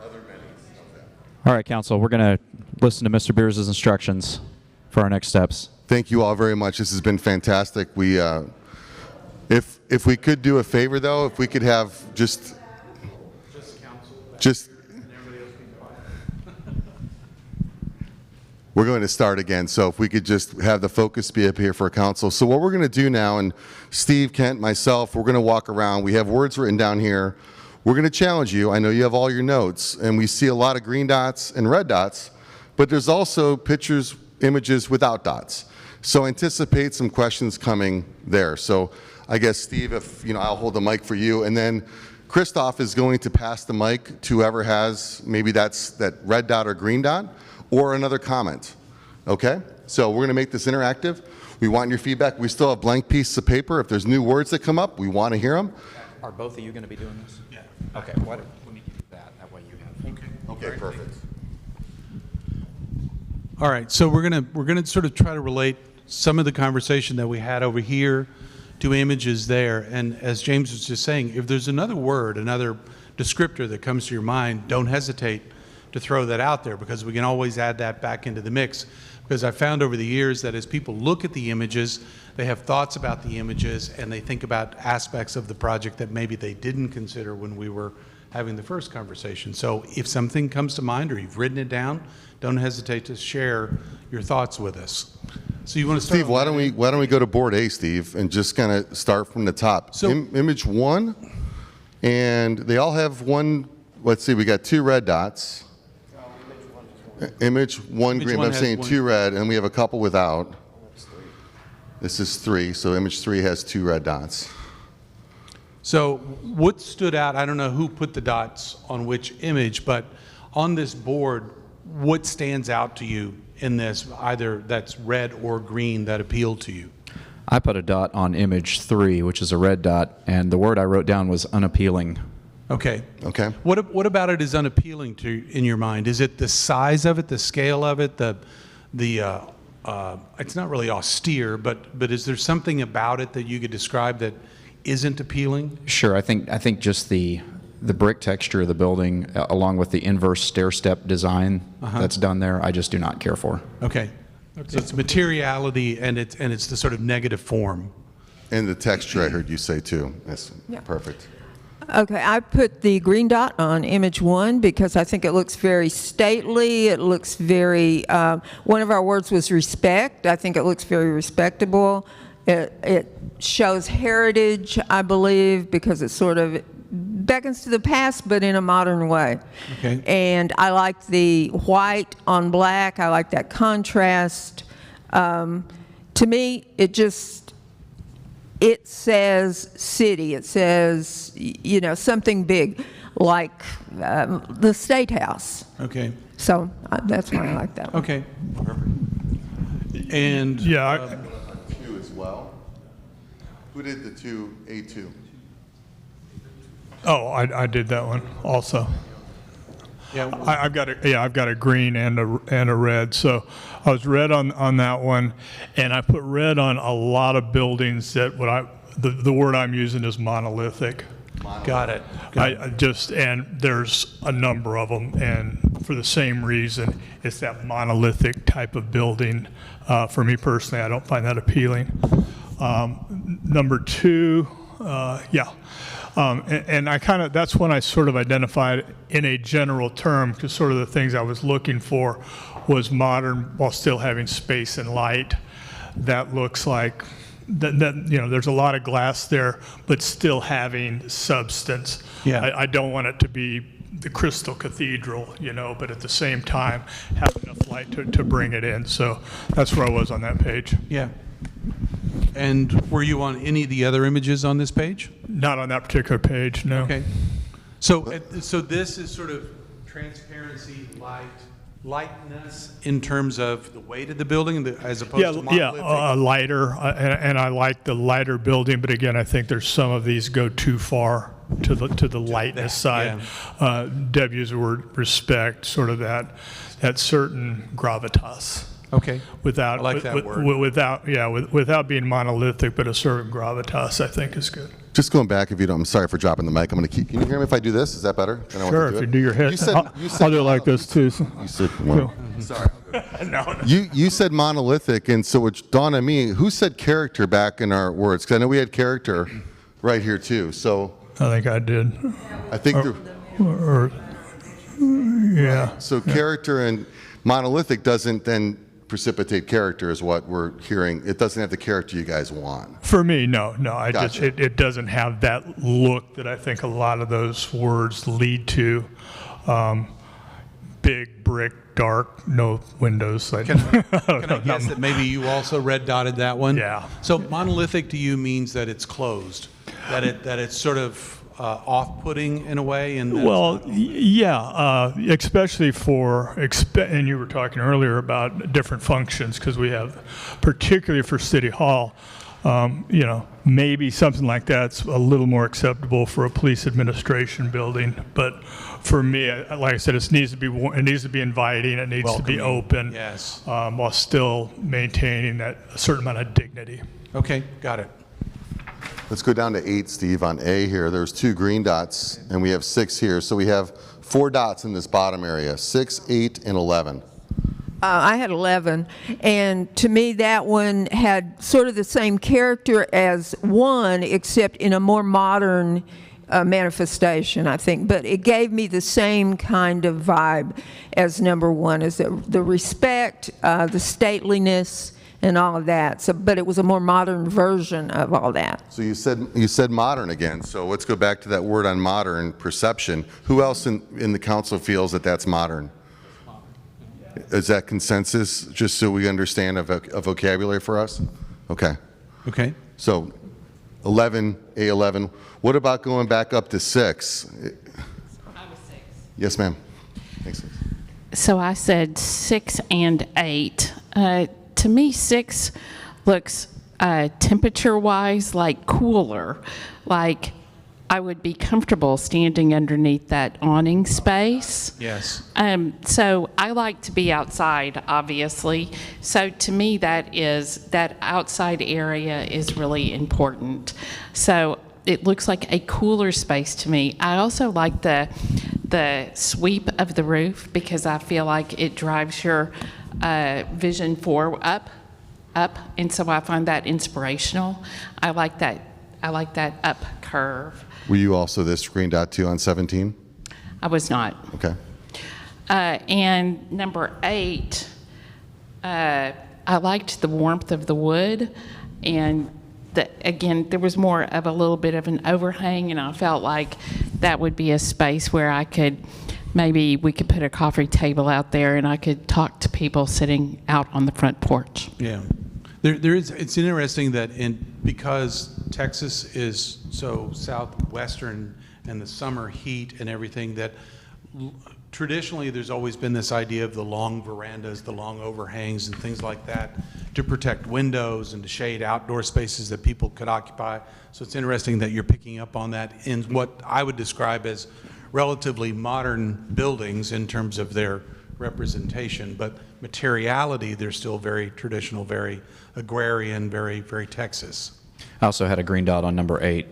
Other menus of that. All right, Council, we're going to listen to Mr. Beers' instructions for our next steps. Thank you all very much. This has been fantastic. We, if we could do a favor, though, if we could have just we're going to start again. So if we could just have the focus be up here for council. So what we're going to do now, and Steve, Kent, myself, we're going to walk around. We have words written down here. We're going to challenge you. I know you have all your notes, and we see a lot of green dots and red dots, but there's also pictures, images without dots. So anticipate some questions coming there. So I guess, Steve, if I'll hold the mic for you, and then Christoph is going to pass the mic to whoever has, maybe that's that red dot or green dot, or another comment. Okay? So we're going to make this interactive. We want your feedback. We still have blank pieces of paper. If there's new words that come up, we want to hear them. Are both of you going to be doing this? Yeah. Okay. Let me do that. That way you have. Okay, perfect. All right, so we're gonna sort of try to relate some of the conversation that we had over here to images there. And as James was just saying, if there's another word, another descriptor that comes to your mind, don't hesitate to throw that out there, because we can always add that back into the mix. Because I found over the years that as people look at the images, they have thoughts about the images, and they think about aspects of the project that maybe they didn't consider when we were having the first conversation. So if something comes to mind or you've written it down, don't hesitate to share your thoughts with us. So you want to start? Steve, why don't we go to board A, Steve, and just kind of start from the top. So image one, and they all have one. Let's see, we got two red dots. Image one green. I'm saying two red, and we have a couple without. This is three, so image three has two red dots. So what stood out, I don't know who put the dots on which image, but on this board, what stands out to you in this, either that's red or green, that appealed to you? I put a dot on image 3, which is a red dot, and the word I wrote down was unappealing. Okay. Okay. What about it is unappealing to in your mind? Is it the size of it, the scale of it, it's not really austere, but is there something about it that you could describe that isn't appealing? Sure. I think just the brick texture of the building, along with the inverse stair-step design that's done there, I just do not care for. Okay. So it's materiality and it's the sort of negative form. And the texture I heard you say too. That's Yeah. perfect. Okay, I put the green dot on image 1 because I think it looks very stately. It looks very, one of our words was respect. I think it looks very respectable. It shows heritage, I believe, because it sort of beckons to the past, but in a modern way. Okay. And I like the white on black. I like that contrast. To me, it says city. It says, you know, something big, like the State House. Okay. So that's why I like that one. Okay. And Yeah, Two as well. Who did the two A2? oh, I did that one also. yeah, I've got a green and a red. So I was red on that one, and I put red on a lot of buildings that the word I'm using is monolithic. got it. And there's a number of them, and for the same reason, it's that monolithic type of building. For me personally, I don't find that appealing. Number 2, and that's when I sort of identified in a general term, because sort of the things I was looking for was modern while still having space and light. That looks like that you know, there's a lot of glass there, but still having substance. Yeah. I don't want it to be the Crystal Cathedral, you know, but at the same time have enough light to bring it in. So that's where I was on that page. Yeah. And were you on any of the other images on this page? Not on that particular page, no. Okay. So this is sort of transparency, lightness in terms of the weight of the building as opposed to monolithic? Lighter, and I like the lighter building, but again, I think there's some of these go too far to the lightness side. Yeah. Deb used the word respect, sort of that certain gravitas. Okay. Without, I like that word. Without being monolithic, but a certain gravitas, I think is good. Just going back, if you don't, I'm sorry for dropping the mic. I'm going to keep. Can you hear me if I do this? Is that better? Then I want Sure, to if you it. do your head. You said, I'll do it like this too. You said, well, sorry. No. You said monolithic, and so it dawned on me, who said character back in our words? Because I know we had character right here too. So I think I did. I think Yeah. So character and monolithic doesn't then precipitate character is what we're hearing. It doesn't have the character you guys want. For me, no. I Gotcha. just it doesn't have that look that I think a lot of those words lead to. Big brick, dark, no windows. Can I guess that maybe you also red dotted that one? Yeah. So monolithic to you means that it's closed, that it's sort of off-putting in a way. And especially and you were talking earlier about different functions, because we have, particularly for City Hall, maybe something like that's a little more acceptable for a police administration building. But for me, like I said, it needs to be inviting. It needs to be open, yes, while still maintaining a certain amount of dignity. Okay, got it. Let's go down to 8, Steve, on A here. There's 2 green dots, and we have 6 here. So we have 4 dots in this bottom area, 6, 8, and 11. I had 11, and to me that one had sort of the same character as 1, except in a more modern manifestation, I think. But it gave me the same kind of vibe as number 1, is the respect, the stateliness, and all of that. So, but it was a more modern version of all that. So you said modern again. So let's go back to that word on modern, perception. Who else in the council feels that that's modern? Is that consensus, just so we understand a vocabulary for us? Okay. Okay. So 11, A11. What about going back up to 6? I was 6. Yes, ma'am. Thanks. So I said 6 and 8. To me, 6 looks temperature-wise like cooler, like I would be comfortable standing underneath that awning space. Yes. So I like to be outside, obviously. So to me, that outside area is really important. So it looks like a cooler space to me. I also like the sweep of the roof, because I feel like it drives your vision up, and so I find that inspirational. I like that I like that up curve. Were you also this green dot too on 17? I was not. Okay. And number 8, I liked the warmth of the wood, and again, there was more of a little bit of an overhang, and I felt like that would be a space where maybe we could put a coffee table out there, and I could talk to people sitting out on the front porch. Yeah. It's interesting that because Texas is so southwestern and the summer heat and everything, that traditionally there's always been this idea of the long verandas, the long overhangs and things like that to protect windows and to shade outdoor spaces that people could occupy. So it's interesting that you're picking up on that in what I would describe as relatively modern buildings in terms of their representation, but materiality, they're still very traditional, very agrarian, very, very Texas. I also had a green dot on number 8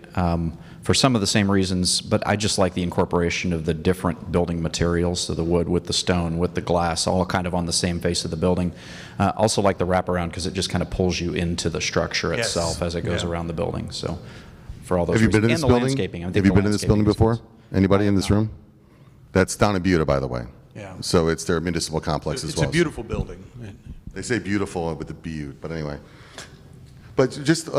for some of the same reasons, but I just like the incorporation of the different building materials, so the wood with the stone, with the glass, all kind of on the same face of the building. Also like the wraparound because it just kind of pulls you into the structure itself as it goes around the building. So for all those Have you reasons. been in this And the building? landscaping. I think Have you the been in this building landscaping is- before? Anybody in this room? That's down in Buda, by the way. Yeah. So it's their municipal complex as It's well. a beautiful building. They say beautiful with the B-U, but anyway. But just,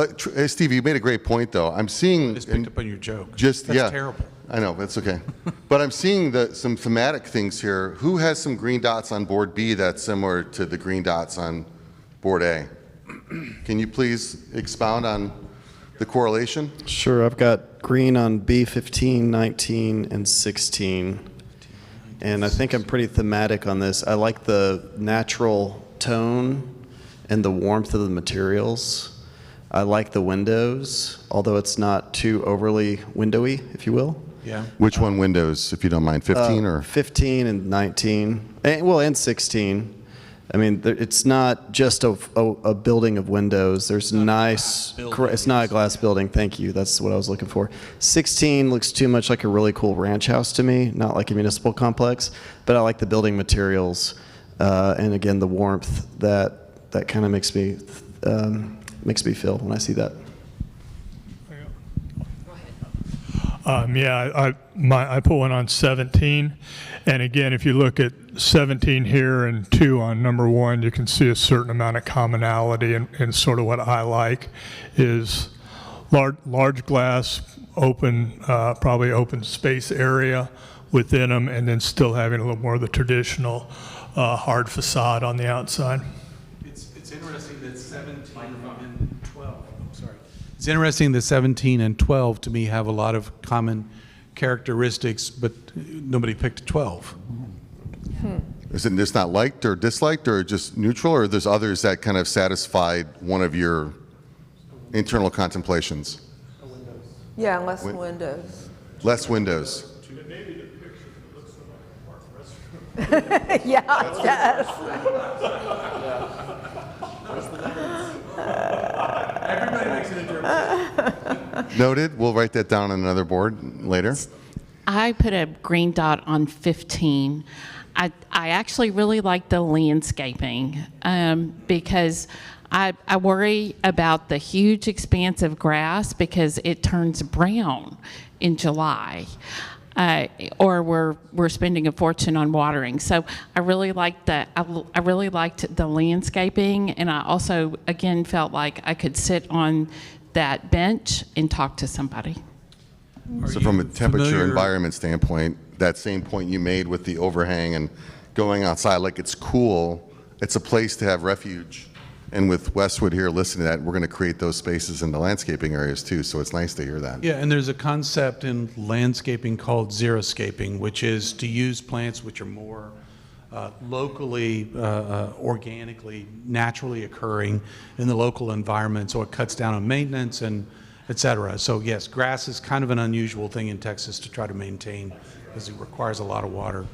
Steve, you made a great point, though. I'm seeing... I just picked up on your joke. That's terrible. I know, that's okay. But I'm seeing some thematic things here. Who has some green dots on Board B that's similar to the green dots on Board A? Can you please expound on the correlation? Sure, I've got green on B15, 19, and 16. And I think I'm pretty thematic on this. I like the natural tone and the warmth of the materials. I like the windows, although it's not too overly windowy, if you will. Yeah. Which one windows, if you don't mind, 15 or? 15 and 19, and 16. I mean, it's not just a building of windows. There's it's not a glass building. Thank you. That's what I was looking for. 16 looks too much like a really cool ranch house to me, not like a municipal complex. But I like the building materials, and again, the warmth that kind of makes me feel when I see that. I put one on 17, and again, if you look at 17 here and 2 on number 1, you can see a certain amount of commonality, and sort of what I like is large glass, open, probably open space area within them, and then still having a little more of the traditional hard facade on the outside. It's interesting that 17 and 12. It's interesting that 17 and 12 to me have a lot of common characteristics, but nobody picked 12. Is it just not liked or disliked or just neutral, or there's others that kind of satisfied one of your internal contemplations? Yeah, less windows. Less windows. Maybe the picture that looks so like a park restaurant. Yeah, it does. Everybody makes an interpretation. Noted. We'll write that down on another board later. I put a green dot on 15. I actually really like the landscaping because I worry about the huge expanse of grass because it turns brown in July. Or we're spending a fortune on watering. So I really liked that. I really liked the landscaping, and I also again felt like I could sit on that bench and talk to somebody. So from a temperature environment standpoint, that same point you made with the overhang and going outside, like it's cool, it's a place to have refuge. And with Westwood here, listen to that, we're going to create those spaces in the landscaping areas too, so it's nice to hear that. Yeah, and there's a concept in landscaping called xeriscaping, which is to use plants which are more locally, organically, naturally occurring in the local environment, so it cuts down on maintenance and et cetera. So yes, grass is kind of an unusual thing in Texas to try to maintain because it requires a lot of water.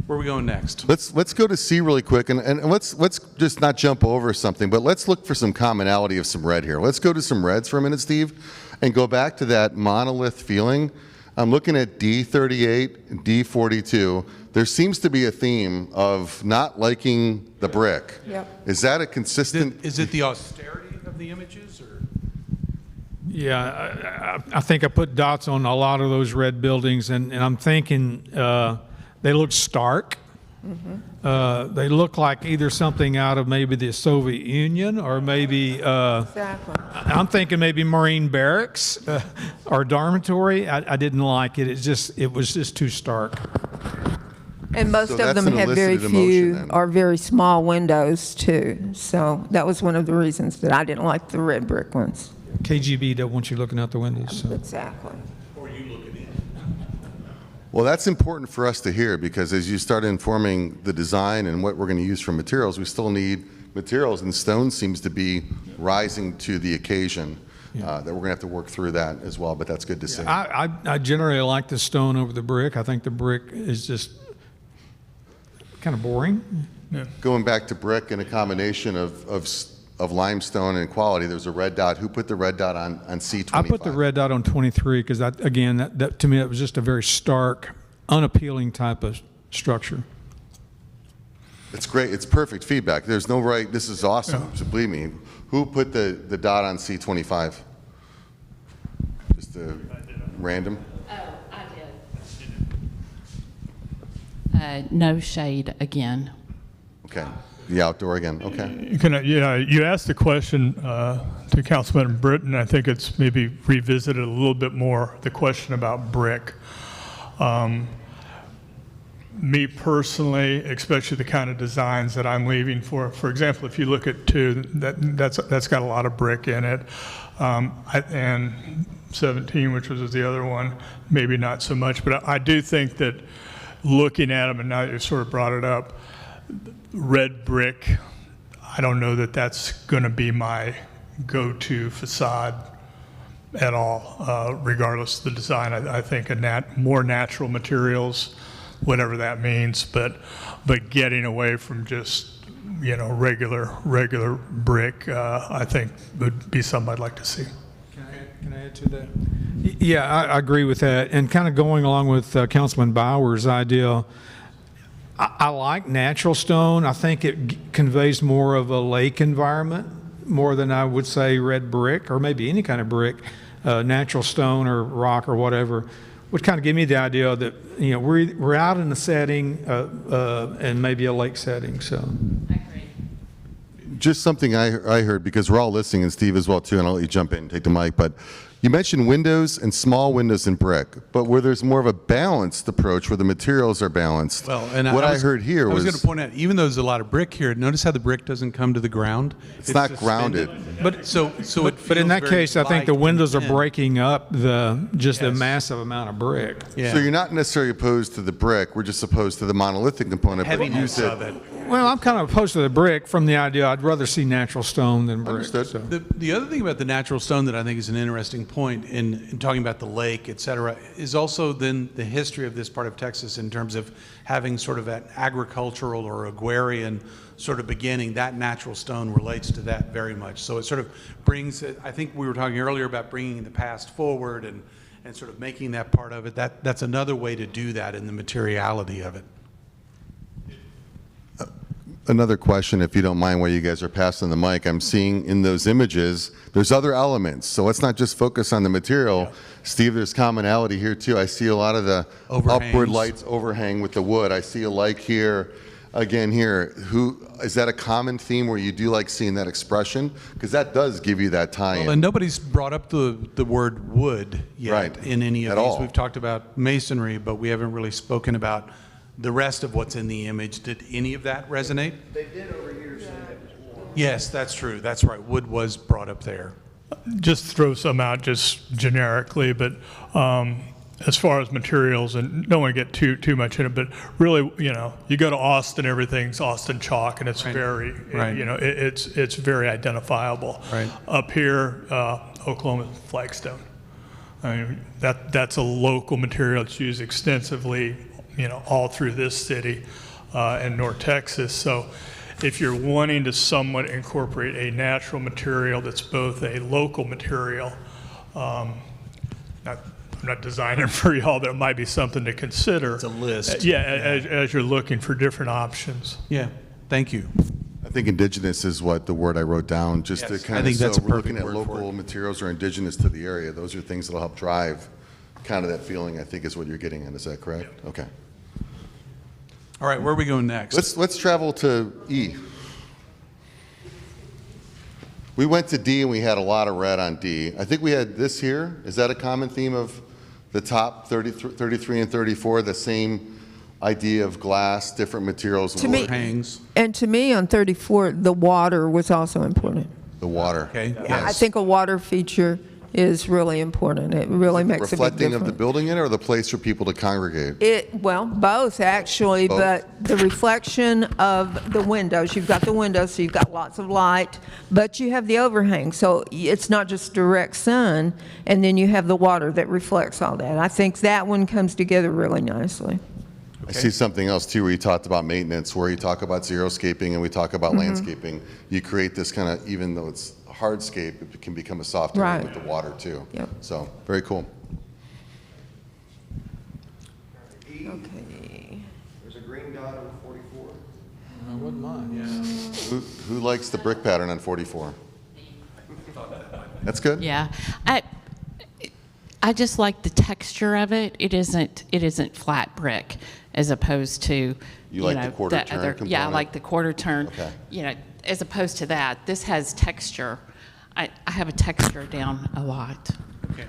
Where are we going next? Let's go to C really quick, and let's just not jump over something, but let's look for some commonality of some red here. Let's go to some reds for a minute, Steve, and go back to that monolith feeling. I'm looking at D38, D42. There seems to be a theme of not liking the brick. Yep. Is that a consistent? Is it the austerity of the images, or? Yeah, I think I put dots on a lot of those red buildings, and I'm thinking they look stark. They look like either something out of maybe the Soviet Union or maybe, Exactly. I'm thinking maybe Marine barracks or dormitory. I didn't like it. It was just too stark. And most So of that's them an have very elicited emotion few then. or very small windows too. So that was one of the reasons that I didn't like the red brick ones. KGB don't want you looking out the windows. So. Exactly. Well, that's important for us to hear because as you start informing the design and what we're going to use for materials, we still need materials, and stone seems to be rising to the occasion. That we're going to have to work through that as well, but that's good to see. I generally like the stone over the brick. I think the brick is just kind of boring. Going back to brick and a combination of limestone and quality, there's a red dot. Who put the red dot on C25? I put the red dot on 23 because that to me, that was just a very stark, unappealing type of structure. It's great. It's perfect feedback. There's no right. This is awesome. So believe me. Who put the dot on C25? Just a random? Oh, I did. No shade again. Okay. The outdoor again. Okay. You asked the question to Councilman Britton. I think it's maybe revisited a little bit more, the question about brick. Me personally, especially the kind of designs that I'm leaving for example, if you look at 2, that's got a lot of brick in it. And 17, which was the other one, maybe not so much. But I do think that looking at them, and now you sort of brought it up, red brick, I don't know that that's going to be my go-to facade at all, regardless of the design. I think more natural materials, whatever that means, but getting away from just regular brick, I think would be something I'd like to see. Can I add to that? Yeah, I agree with that. And kind of going along with Councilman Bauer's idea, I like natural stone. I think it conveys more of a lake environment more than I would say red brick or maybe any kind of brick, natural stone or rock or whatever. Would kind of give me the idea that we're out in a setting and maybe a lake setting. So, Just something I heard because we're all listening, and Steve as well too, and I'll let you jump in and take the mic. But you mentioned windows and small windows in brick, but where there's more of a balanced approach where the materials are balanced. Well, and what I heard here I was going to point out, even though there's a lot of brick here, notice how the brick doesn't come to the ground. It's not suspended. grounded. But but in that case, I think the windows are in. breaking up the massive amount of brick. Yeah. So you're not necessarily opposed to the brick. We're just opposed to the monolithic component. But Heaviness of it. Well, I'm kind of opposed to the brick from the idea I'd rather see natural stone than brick. Understood. So. The other thing about the natural stone that I think is an interesting point in talking about the lake, et cetera, is also then the history of this part of Texas in terms of having sort of an agricultural or agrarian sort of beginning. That natural stone relates to that very much. So it sort of brings it, I think we were talking earlier about bringing the past forward and sort of making that part of it. That's another way to do that in the materiality of it. Another question, if you don't mind, while you guys are passing the mic. I'm seeing in those images, there's other elements. So let's not just focus on the material. Yeah. Steve, there's commonality here too. I see a lot of the upward lights overhang with the wood. I see a like here, again here. Is that a common theme where you do like seeing that expression? Because that does give you that tie-in. Well, and nobody's brought up the word wood yet in any of these. All. We've talked about masonry, but we haven't really spoken about the rest of what's in the image. Did any of that resonate? They did over here say that was wood. Yes, that's true. That's right. Wood was brought up there. Just throw some out just generically, but as far as materials, and don't want to get too much in it, but really, you go to Austin, everything's Austin chalk, and it's very, it's very identifiable. Right. Up here, Oklahoma flagstone. I mean, that's a local material that's used extensively, all through this city and North Texas. So if you're wanting to somewhat incorporate a natural material that's both a local material, I'm not designing for y'all, there might be something to consider. It's a list. Yeah, as you're looking for different options. Yeah, thank you. I think indigenous is what the word I wrote down, just to Yes, kind I of, think that's so a we're looking perfect at word for local materials or indigenous to the area. Those are things that'll help drive kind of that feeling, I think is what you're getting at. Is that correct? Okay. All right, where are we going next? Let's travel to E. We went to D and we had a lot of red on D. I think we had this here. Is that a common theme of the top 33 and 34? The same idea of glass, different materials, To me- Hangs. And to me, on 34, the water was also important. the water. Okay. I think a water feature is really important. It really makes a big Reflecting of the difference. building in it or the place for people to congregate? Well, both actually, Both. but the reflection of the windows, you've got the windows, so you've got lots of light, but you have the overhang, so it's not just direct sun, and then you have the water that reflects all that. I think that one comes together really nicely. I see something else too, where you talked about maintenance, where you talk about xeriscaping and we talk about Mm-hmm. landscaping. You create this kind of, even though it's hardscape, it can become a soft area Right. with the water too. Yep. So, very cool. Okay. There's a green dot on 44. Wouldn't mind. Who likes the brick pattern on 44? That's good? Yeah. I just like the texture of it. It isn't flat brick as opposed to, You like the quarter turn other. Yeah, I component? like the quarter turn. Okay. As opposed to that, this has texture. I have a texture down a lot. Okay.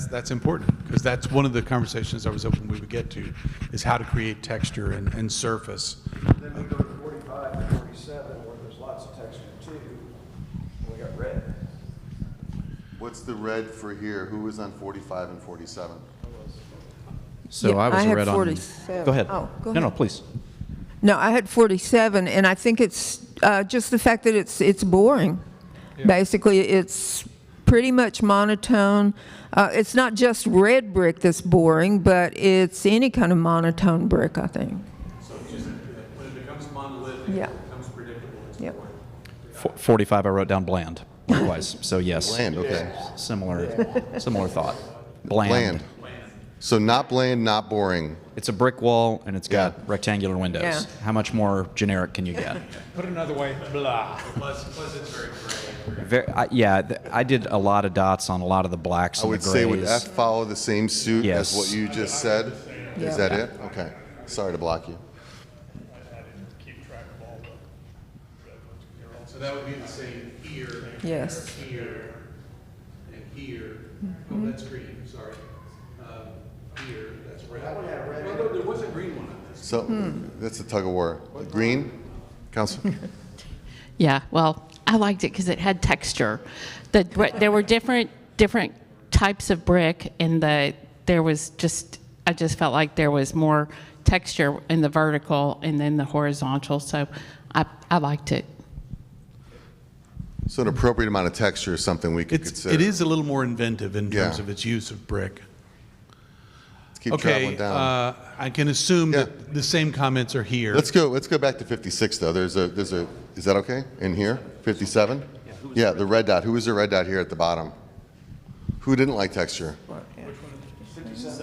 That's important, because that's one of the conversations I was hoping we would get to, is how to create texture and surface. Then we go to 45 and 47, where there's lots of texture too. And we got red. What's the red for here? Who was on 45 and 47? So Yeah, I was I had red on. 47. Go ahead. Oh, go No, ahead. please. No, I had 47, and I think it's just the fact that it's boring. Basically, it's pretty much monotone. It's not just red brick that's boring, but it's any kind of monotone brick, I think. So just when it becomes monolithic, Yeah. it becomes predictable. Yep. 45, I wrote down bland. Otherwise, so yes. Bland, okay. Similar thought. Bland. Bland. So not bland, not boring. It's a brick wall and it's got Yeah. rectangular windows. Yeah. How much more generic can you get? Put it another way, blah. Plus it's very gray. I did a lot of dots on a lot of the blacks I and the would grays. say, would F follow the same suit Yes. as what you just said? Yeah. Is that it? Okay. Sorry to block you. So that would be the same here. Yes. Here, and here. Oh, that's green, sorry. Here, that's red. That one had red. No, there was a green one on this. So that's a tug of war. Green, Council? Yeah, well, I liked it because it had texture. There were different types of brick, and I just felt like there was more texture in the vertical and then the horizontal. So I liked it. So an appropriate amount of texture is something we could consider. It is a little more inventive in terms Yeah. of its use of brick. Let's keep Okay, traveling down. I can assume Yeah. that the same comments are here. Let's go back to 56 though. There's a, is that okay? In here? 57? Yeah, the red dot. Who was the red dot here at the bottom? Who didn't like texture?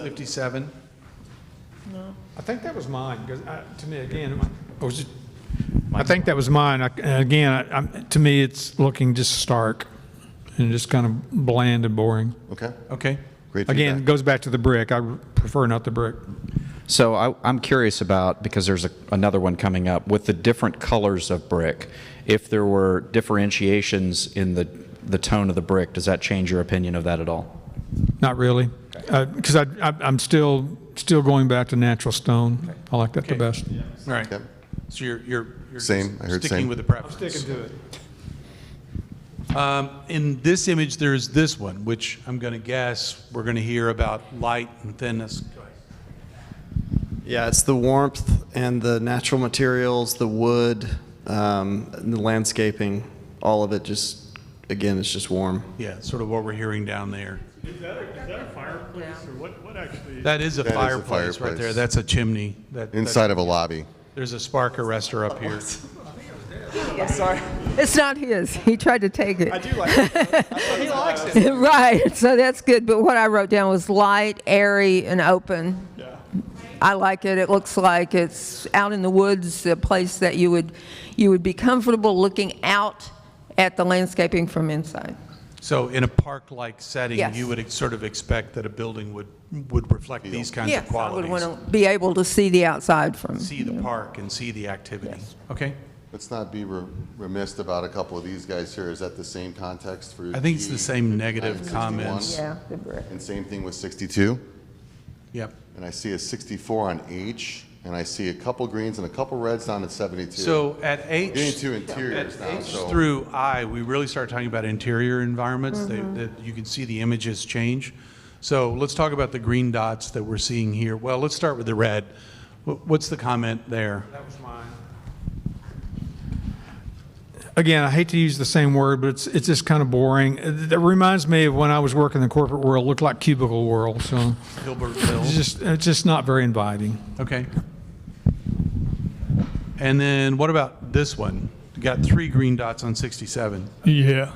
57? I think that was mine, because to me, again, I think that was mine. To me, it's looking just stark and just kind of bland and boring. Okay. Okay. Great Again, it feedback. goes back to the brick. I prefer not the brick. So I'm curious about, because there's another one coming up, with the different colors of brick, if there were differentiations in the tone of the brick, does that change your opinion of that at all? Not really, because I'm still going back to natural stone. I like that the Okay. best. All right. Yep. So you're Same. just I heard sticking same. with the preference. Sticking to it. In this image, there's this one, which I'm going to guess we're going to hear about light and thinness. Yeah, it's the warmth and the natural materials, the wood, and the landscaping, all of it just, again, it's just warm. Yeah, sort of what we're hearing down there. Is that a fireplace, or what actually? That is a That is a fireplace right there. fireplace. That's a chimney. Inside of a lobby. There's a spark arrestor up here. Sorry. It's not his. He tried to take it. I do like it. He likes it. Right, so that's good. But what I wrote down was light, airy, and open. Yeah. I like it. It looks like it's out in the woods, a place that you would be comfortable looking out at the landscaping from inside. So in a park-like setting, Yes. you would sort of expect that a building would reflect these kinds of Yes, I would qualities. want to be able to see the outside from. See the park and see the activity. Okay? Let's not be remiss about a couple of these guys here. Is that the same context for? I think it's the same G negative 61? comments. Yeah, the brick. And same thing with 62? Yep. And I see a 64 on H, and I see a couple greens and a couple reds down at 72. So at H, Getting to interiors at now, H so. through I, we really start talking about interior environments that you can see the images change. So let's talk about the green dots that we're seeing here. Well, let's start with the red. What's the comment there? That was mine. Again, I hate to use the same word, but it's just kind of boring. It reminds me of when I was working in the corporate world. It looked like cubicle world. So Gilbertville. it's just not very inviting. Okay. And then what about this one? You got 3 green dots on 67. Yeah.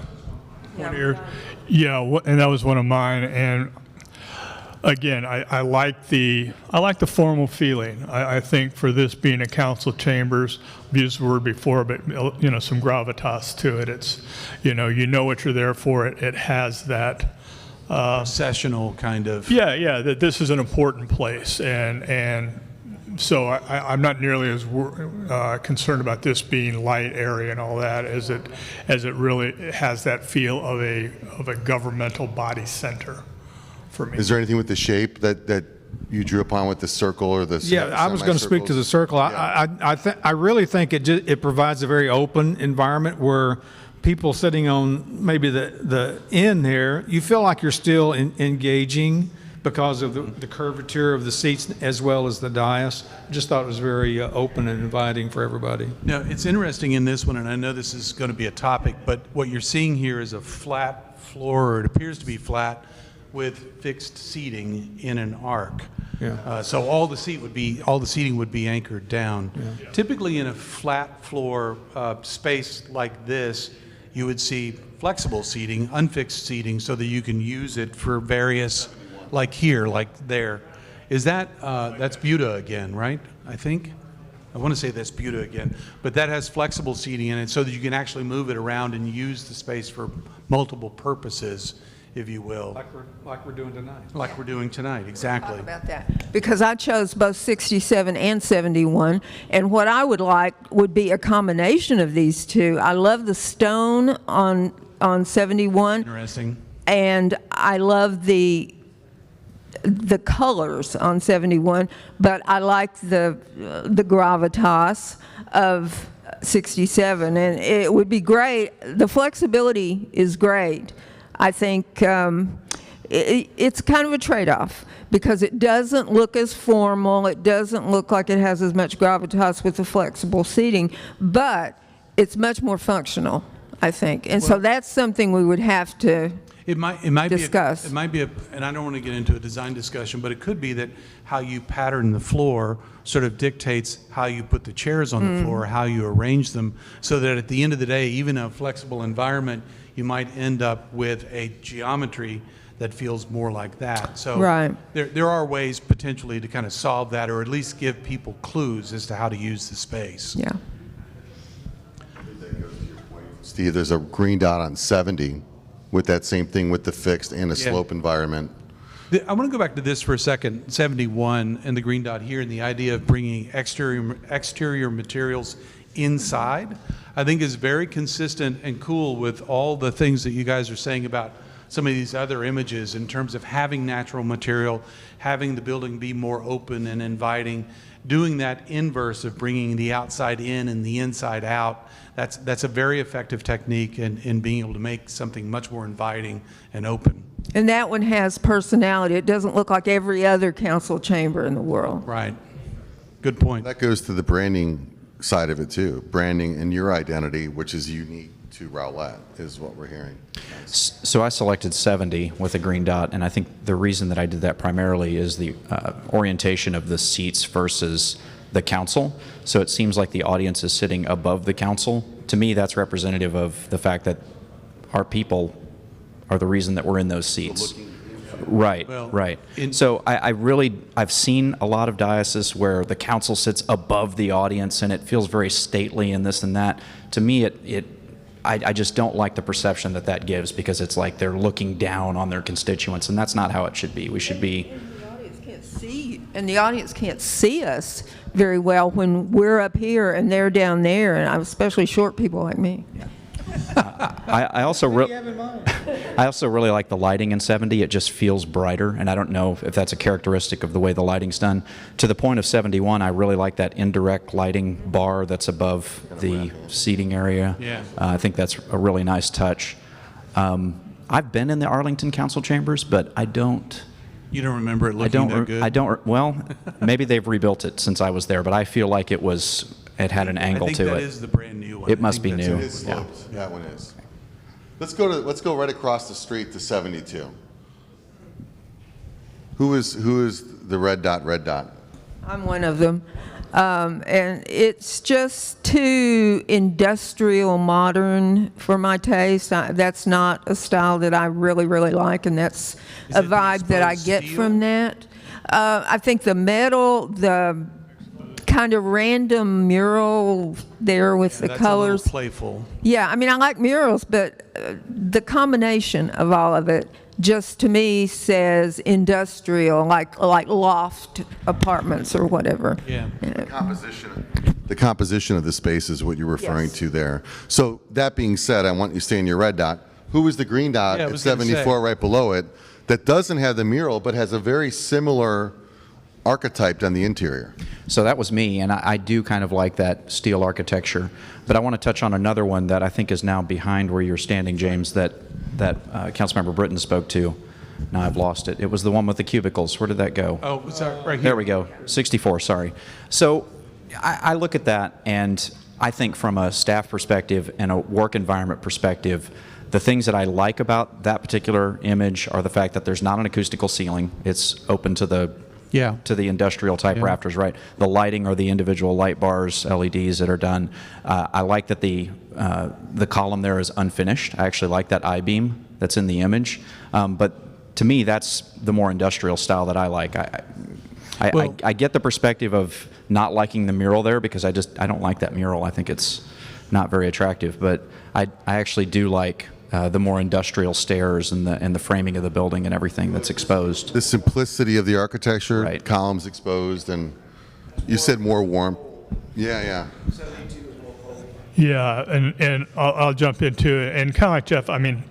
Yeah, and that was one of mine. And again, I like the formal feeling. I think for this being a council chambers, I've used the word before, but some gravitas to it. It's you know what you're there for. It has that Sessional kind of. yeah, that this is an important place, and so I'm not nearly as concerned about this being light area and all that as it really has that feel of a governmental body center for me. Is there anything with the shape that you drew upon with the circle or the Yeah, I was going to speak to the circle. I really think it provides a very open environment where people sitting on maybe the end there, you feel like you're still engaging because of the curvature of the seats as well as the dais. I just thought it was very open and inviting for everybody. Now, it's interesting in this one, and I know this is going to be a topic, but what you're seeing here is a flat floor, or it appears to be flat, with fixed seating in an arc. Yeah. So all the seating would be anchored down. Yeah. Typically, in a flat floor space like this, you would see flexible seating, unfixed seating, so that you can use it for various, like here, like there. Is that that's Buda again, right? I think. I want to say that's Buda again, but that has flexible seating in it, so that you can actually move it around and use the space for multiple purposes, if you will. Like we're doing tonight. Like we're doing tonight, exactly. Talk about that. Because I chose both 67 and 71, and what I would like would be a combination of these two. I love the stone on 71. Interesting. And I love the colors on 71, but I like the gravitas of 67, and it would be great. The flexibility is great. I think it's kind of a trade-off because it doesn't look as formal. It doesn't look like it has as much gravitas with the flexible seating, but it's much more functional, I think. And so that's something we would have to It might discuss. and I don't want to get into a design discussion, but it could be that how you pattern the floor sort of dictates how you put the chairs on the floor, how you arrange them, so that at the end of the day, even in a flexible environment, you might end up with a geometry that feels more like that. So Right. there are ways potentially to kind of solve that, or at least give people clues as to how to use the space. Yeah. Steve, there's a green dot on 70 with that same thing with the fixed and a Yeah. slope environment. I want to go back to this for a second, 71 and the green dot here, and the idea of bringing exterior materials inside, I think is very consistent and cool with all the things that you guys are saying about some of these other images in terms of having natural material, having the building be more open and inviting, doing that inverse of bringing the outside in and the inside out. That's a very effective technique in being able to make something much more inviting and open. And that one has personality. It doesn't look like every other council chamber in the world. Right. Good point. That goes to the branding side of it too. Branding and your identity, which is unique to Rowlett, is what we're hearing. So I selected 70 with a green dot, and I think the reason that I did that primarily is the orientation of the seats versus the council. So it seems like the audience is sitting above the council. To me, that's representative of the fact that our people are the reason that we're in those seats. Right, Well, right. in- So I've seen a lot of dioceses where the council sits above the audience and it feels very stately and this and that. To me, I just don't like the perception that that gives, because it's like they're looking down on their constituents, and that's not how it should be. We should be, And the audience can't see us very well when we're up here and they're down there, and especially short people like me. I also really like the lighting in 70. It just feels brighter, and I don't know if that's a characteristic of the way the lighting's done. To the point of 71, I really like that indirect lighting bar that's above the seating area. Yeah. I think that's a really nice touch. I've been in the Arlington Council chambers, but I don't. You don't remember it looking that good? Well, maybe they've rebuilt it since I was there, but I feel like it had an angle to it. I think that is the brand new one. It must be new. It is sloped. That one is. Let's go right across the street to 72. Who is the red dot? I'm one of them. And it's just too industrial modern for my taste. That's not a style that I really, really like, and that's a vibe that I get from that. I think the metal, the kind of random mural there with the That's colors. a little playful. Yeah, I mean, I like murals, but the combination of all of it just to me says industrial, like loft apartments or whatever. Yeah. The composition of the space is what you're referring to there. So that being said, I want you to stay in your red dot. Who is the green dot Yeah, I at was gonna 74 say. right below it that doesn't have the mural but has a very similar archetype on the interior? So that was me, and I do kind of like that steel architecture. But I want to touch on another one that I think is now behind where you're standing, James, that Councilmember Britton spoke to. Now I've lost it. It was the one with the cubicles. Where did that go? Oh, sorry, right here. There we go. 64, sorry. So I look at that, and I think from a staff perspective and a work environment perspective, the things that I like about that particular image are the fact that there's not an acoustical ceiling. It's open to the industrial type rafters, right? The lighting are the individual light bars, LEDs that are done. I like that the column there is unfinished. I actually like that I-beam that's in the image. But to me, that's the more industrial style that I like. I get the perspective of not liking the mural there, because I don't like that mural. I think it's not very attractive. But I actually do like the more industrial stairs and the framing of the building and everything that's exposed. The simplicity of the architecture, Right. columns exposed, and you said more warm. Yeah. Yeah, and I'll jump into it. And kind of like Jeff, I mean,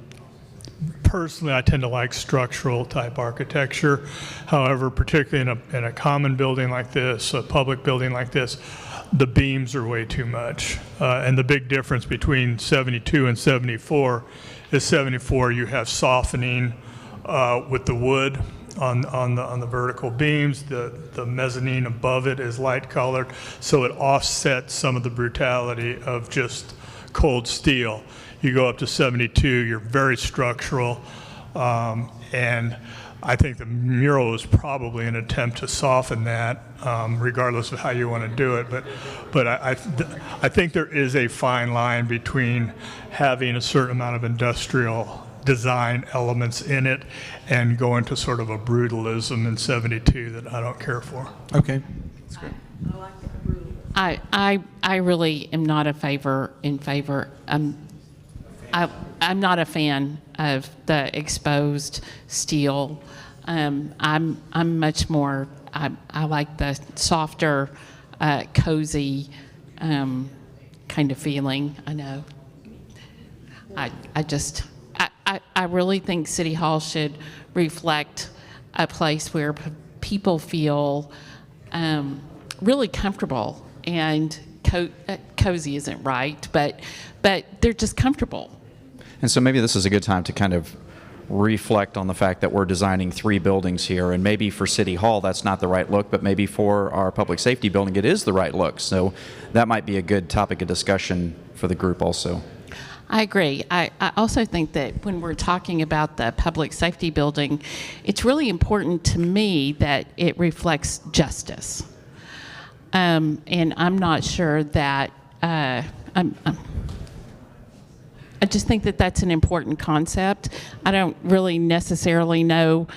personally, I tend to like structural type architecture. However, particularly in a common building like this, a public building like this, the beams are way too much. And the big difference between 72 and 74 is 74 you have softening with the wood on the vertical beams. The mezzanine above it is light colored, so it offsets some of the brutality of just cold steel. You go up to 72, you're very structural, and I think the mural is probably an attempt to soften that, regardless of how you want to do it. But I think there is a fine line between having a certain amount of industrial design elements in it and going to sort of a brutalism in 72 that I don't care for. Okay. I really am not in favor. I'm not a fan of the exposed steel. I'm much more. I like the softer, cozy kind of feeling. I know. I really think City Hall should reflect a place where people feel really comfortable, and cozy isn't right, but they're just comfortable. And so maybe this is a good time to kind of reflect on the fact that we're designing 3 buildings here, and maybe for City Hall that's not the right look, but maybe for our public safety building it is the right look. So that might be a good topic of discussion for the group also. I agree. I also think that when we're talking about the public safety building, it's really important to me that it reflects justice. And I'm not sure that, I just think that that's an important concept. I don't really necessarily know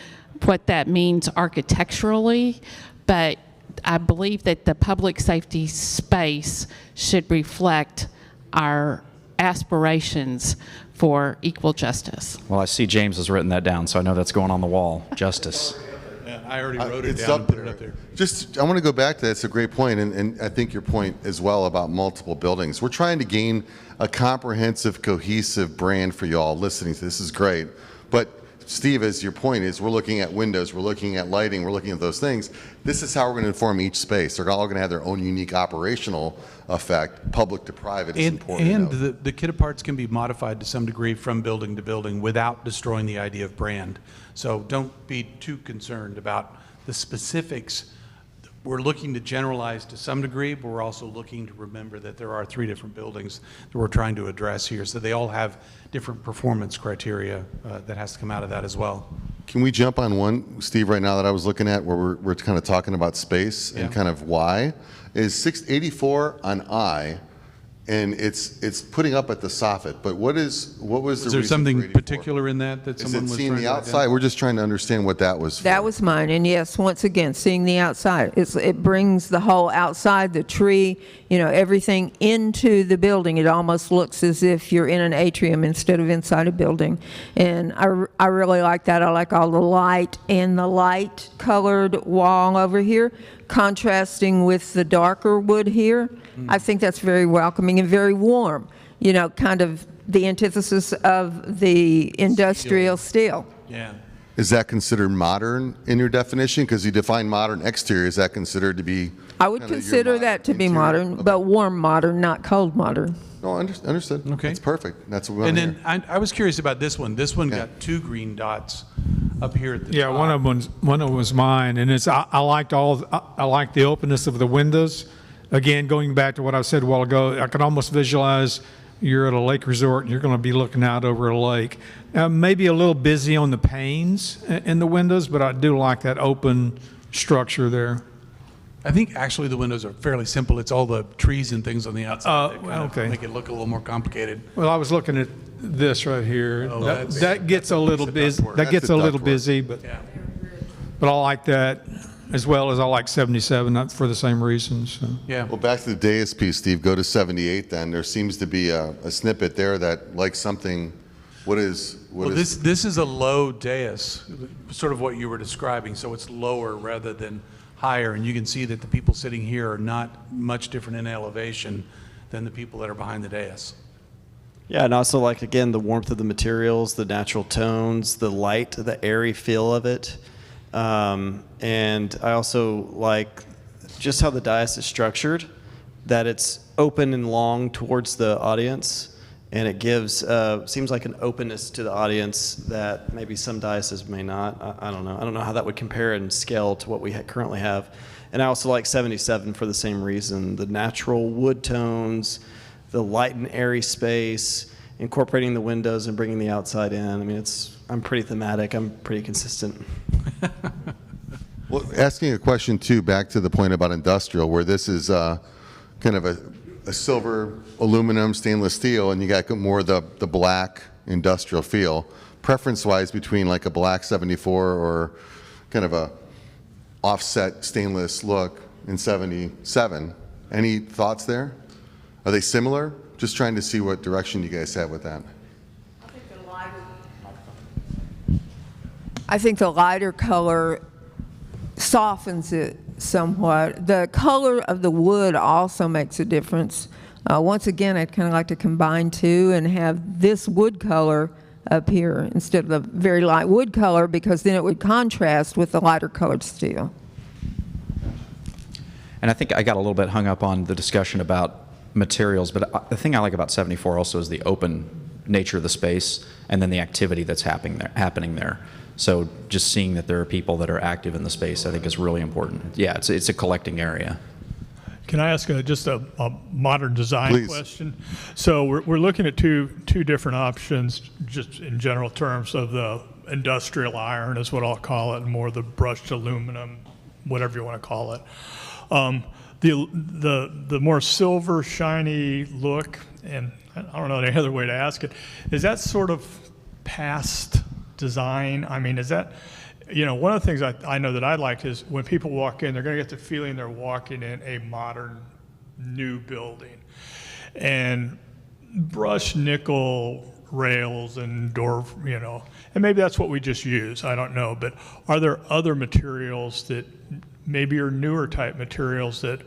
what that means architecturally, but I believe that the public safety space should reflect our aspirations for equal justice. Well, I see James has written that down, so I know that's going on the wall. Justice. Yeah, I already wrote it It's down up and put it up there. Just, I want to go back to that. It's a great point, and I think your point as well about multiple buildings. We're trying to gain a comprehensive, cohesive brand for y'all listening to this. Is great. But Steve, as your point is, we're looking at windows, we're looking at lighting, we're looking at those things. This is how we're going to inform each space. They're all going to have their own unique operational effect. Public to private is important. And to note. the kit parts can be modified to some degree from building to building without destroying the idea of brand. So don't be too concerned about the specifics. We're looking to generalize to some degree, but we're also looking to remember that there are 3 different buildings that we're trying to address here. So they all have different performance criteria that has to come out of that as well. Can we jump on one, Steve, right now that I was looking at where we're kind of talking about space and kind of why? Is 684 on I, and it's putting up at the soffit, but what was the reason Is there for something 84? particular in that Is someone it was seeing trying the to outside? identify? We're just trying to understand what that was for. That was mine, and yes, once again, seeing the outside. It brings the whole outside, the tree, everything into the building. It almost looks as if you're in an atrium instead of inside a building. And I really like that. I like all the light and the light colored wall over here, contrasting with the darker wood here. I think that's very welcoming and very warm. Kind of the antithesis of the industrial steel. Yeah. Is that considered modern in your definition? Because you define modern exterior. Is that considered to be? I would kinda your consider modern that to be interior? modern, Okay. but warm modern, not cold modern. No, understood. Okay. That's perfect. That's what we And want to then hear. I was curious about this one. This one Yeah. got 2 green dots up here at the Yeah, top. one of them was mine, and I liked I liked the openness of the windows. Again, going back to what I said a while ago, I can almost visualize you're at a lake resort and you're going to be looking out over a lake. Maybe a little busy on the panes in the windows, but I do like that open structure there. I think actually the windows are fairly simple. It's all the trees and things on the outside that kind of okay. make it look a little more complicated. Well, I was looking at this right here. Oh, That gets a little busy. ductwork. That gets That's the a little ductwork. busy, but I like that as well as I like 77 not for the same reasons. So. Yeah. Well, back to the dais piece, Steve. Go to 78 then. There seems to be a snippet there that likes something. What is? Well, this is a low dais, sort of what you were describing. So it's lower rather than higher, and you can see that the people sitting here are not much different in elevation than the people that are behind the dais. Yeah, and also like, again, the warmth of the materials, the natural tones, the light, the airy feel of it. And I also like just how the dais is structured, that it's open and long towards the audience, and it gives, seems like an openness to the audience that maybe some daises may not. I don't know. I don't know how that would compare in scale to what we currently have. And I also like 77 for the same reason. The natural wood tones, the light and airy space, incorporating the windows and bringing the outside in. I mean, I'm pretty thematic. I'm pretty consistent. Well, asking a question too, back to the point about industrial, where this is kind of a silver, aluminum, stainless steel, and you got more of the black industrial feel. Preference-wise, between like a black 74 or kind of a offset stainless look in 77. Any thoughts there? Are they similar? Just trying to see what direction you guys have with that. I think the lighter color softens it somewhat. The color of the wood also makes a difference. Once again, I'd kind of like to combine two and have this wood color up here instead of the very light wood color, because then it would contrast with the lighter colored steel. And I think I got a little bit hung up on the discussion about materials, but the thing I like about 74 also is the open nature of the space and then the activity that's happening there. So just seeing that there are people that are active in the space, I think, is really important. Yeah, it's a collecting area. Can I ask just a modern design Please. question? So we're looking at two different options, just in general terms, of the industrial iron is what I'll call it, and more the brushed aluminum, whatever you want to call it. The more silver shiny look, and I don't know any other way to ask it, is that sort of past design? I mean, is that you know, one of the things I know that I like is when people walk in, they're going to get the feeling they're walking in a modern, new building. And brushed nickel rails and door, you know, and maybe that's what we just use, I don't know. But are there other materials that maybe are newer type materials that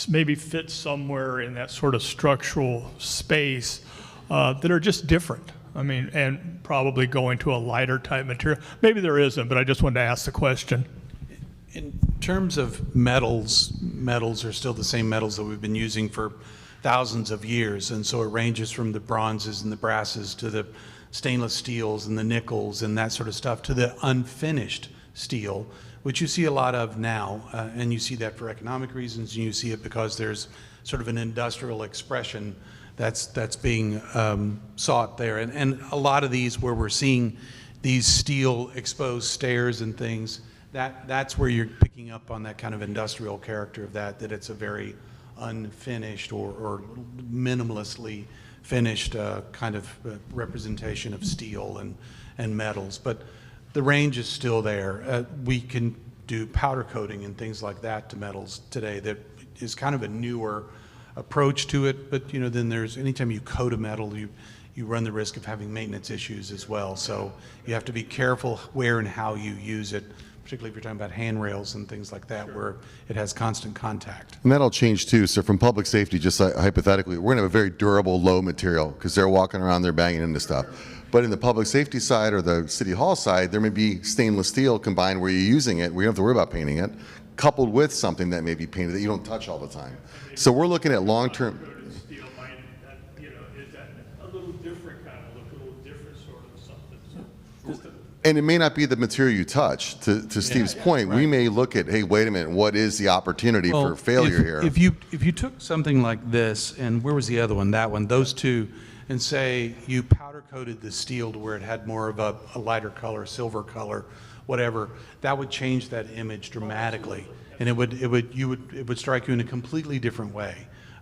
maybe fit somewhere in that sort of structural space that are just different? I mean, and probably going to a lighter type material. Maybe there isn't, but I just wanted to ask the question. In terms of metals, metals are still the same metals that we've been using for thousands of years, and so it ranges from the bronzes and the brasses to the stainless steels and the nickels and that sort of stuff to the unfinished steel, which you see a lot of now, and you see that for economic reasons, and you see it because there's sort of an industrial expression that's being sought there. And a lot of these where we're seeing these steel exposed stairs and things, that's where you're picking up on that kind of industrial character of that it's a very unfinished or minimalistically finished kind of representation of steel and metals. But the range is still there. We can do powder coating and things like that to metals today that is kind of a newer approach to it, but you know, then there's anytime you coat a metal, you run the risk of having maintenance issues as well. So you have to be careful where and how you use it, particularly if you're talking about handrails and things like that, where it has constant contact. And that'll change too. So from public safety, just hypothetically, we're gonna have a very durable, low material because they're walking around, they're banging into stuff. But in the public safety side or the city hall side, there may be stainless steel combined where you're using it, where you don't have to worry about painting it, coupled with something that may be painted that you don't touch all the time. So we're looking at long-term. Steel might, you know, is that a little different kind of look, a little different sort of something. So And it may not be the material you touch. To Steve's point, we may look at, hey, wait a minute, what is the opportunity for failure here? If you took something like this, and where was the other one? That one, those two, and say you powder coated the steel to where it had more of a lighter color, silver color, whatever, that would change that image dramatically, and it would strike you in a completely different way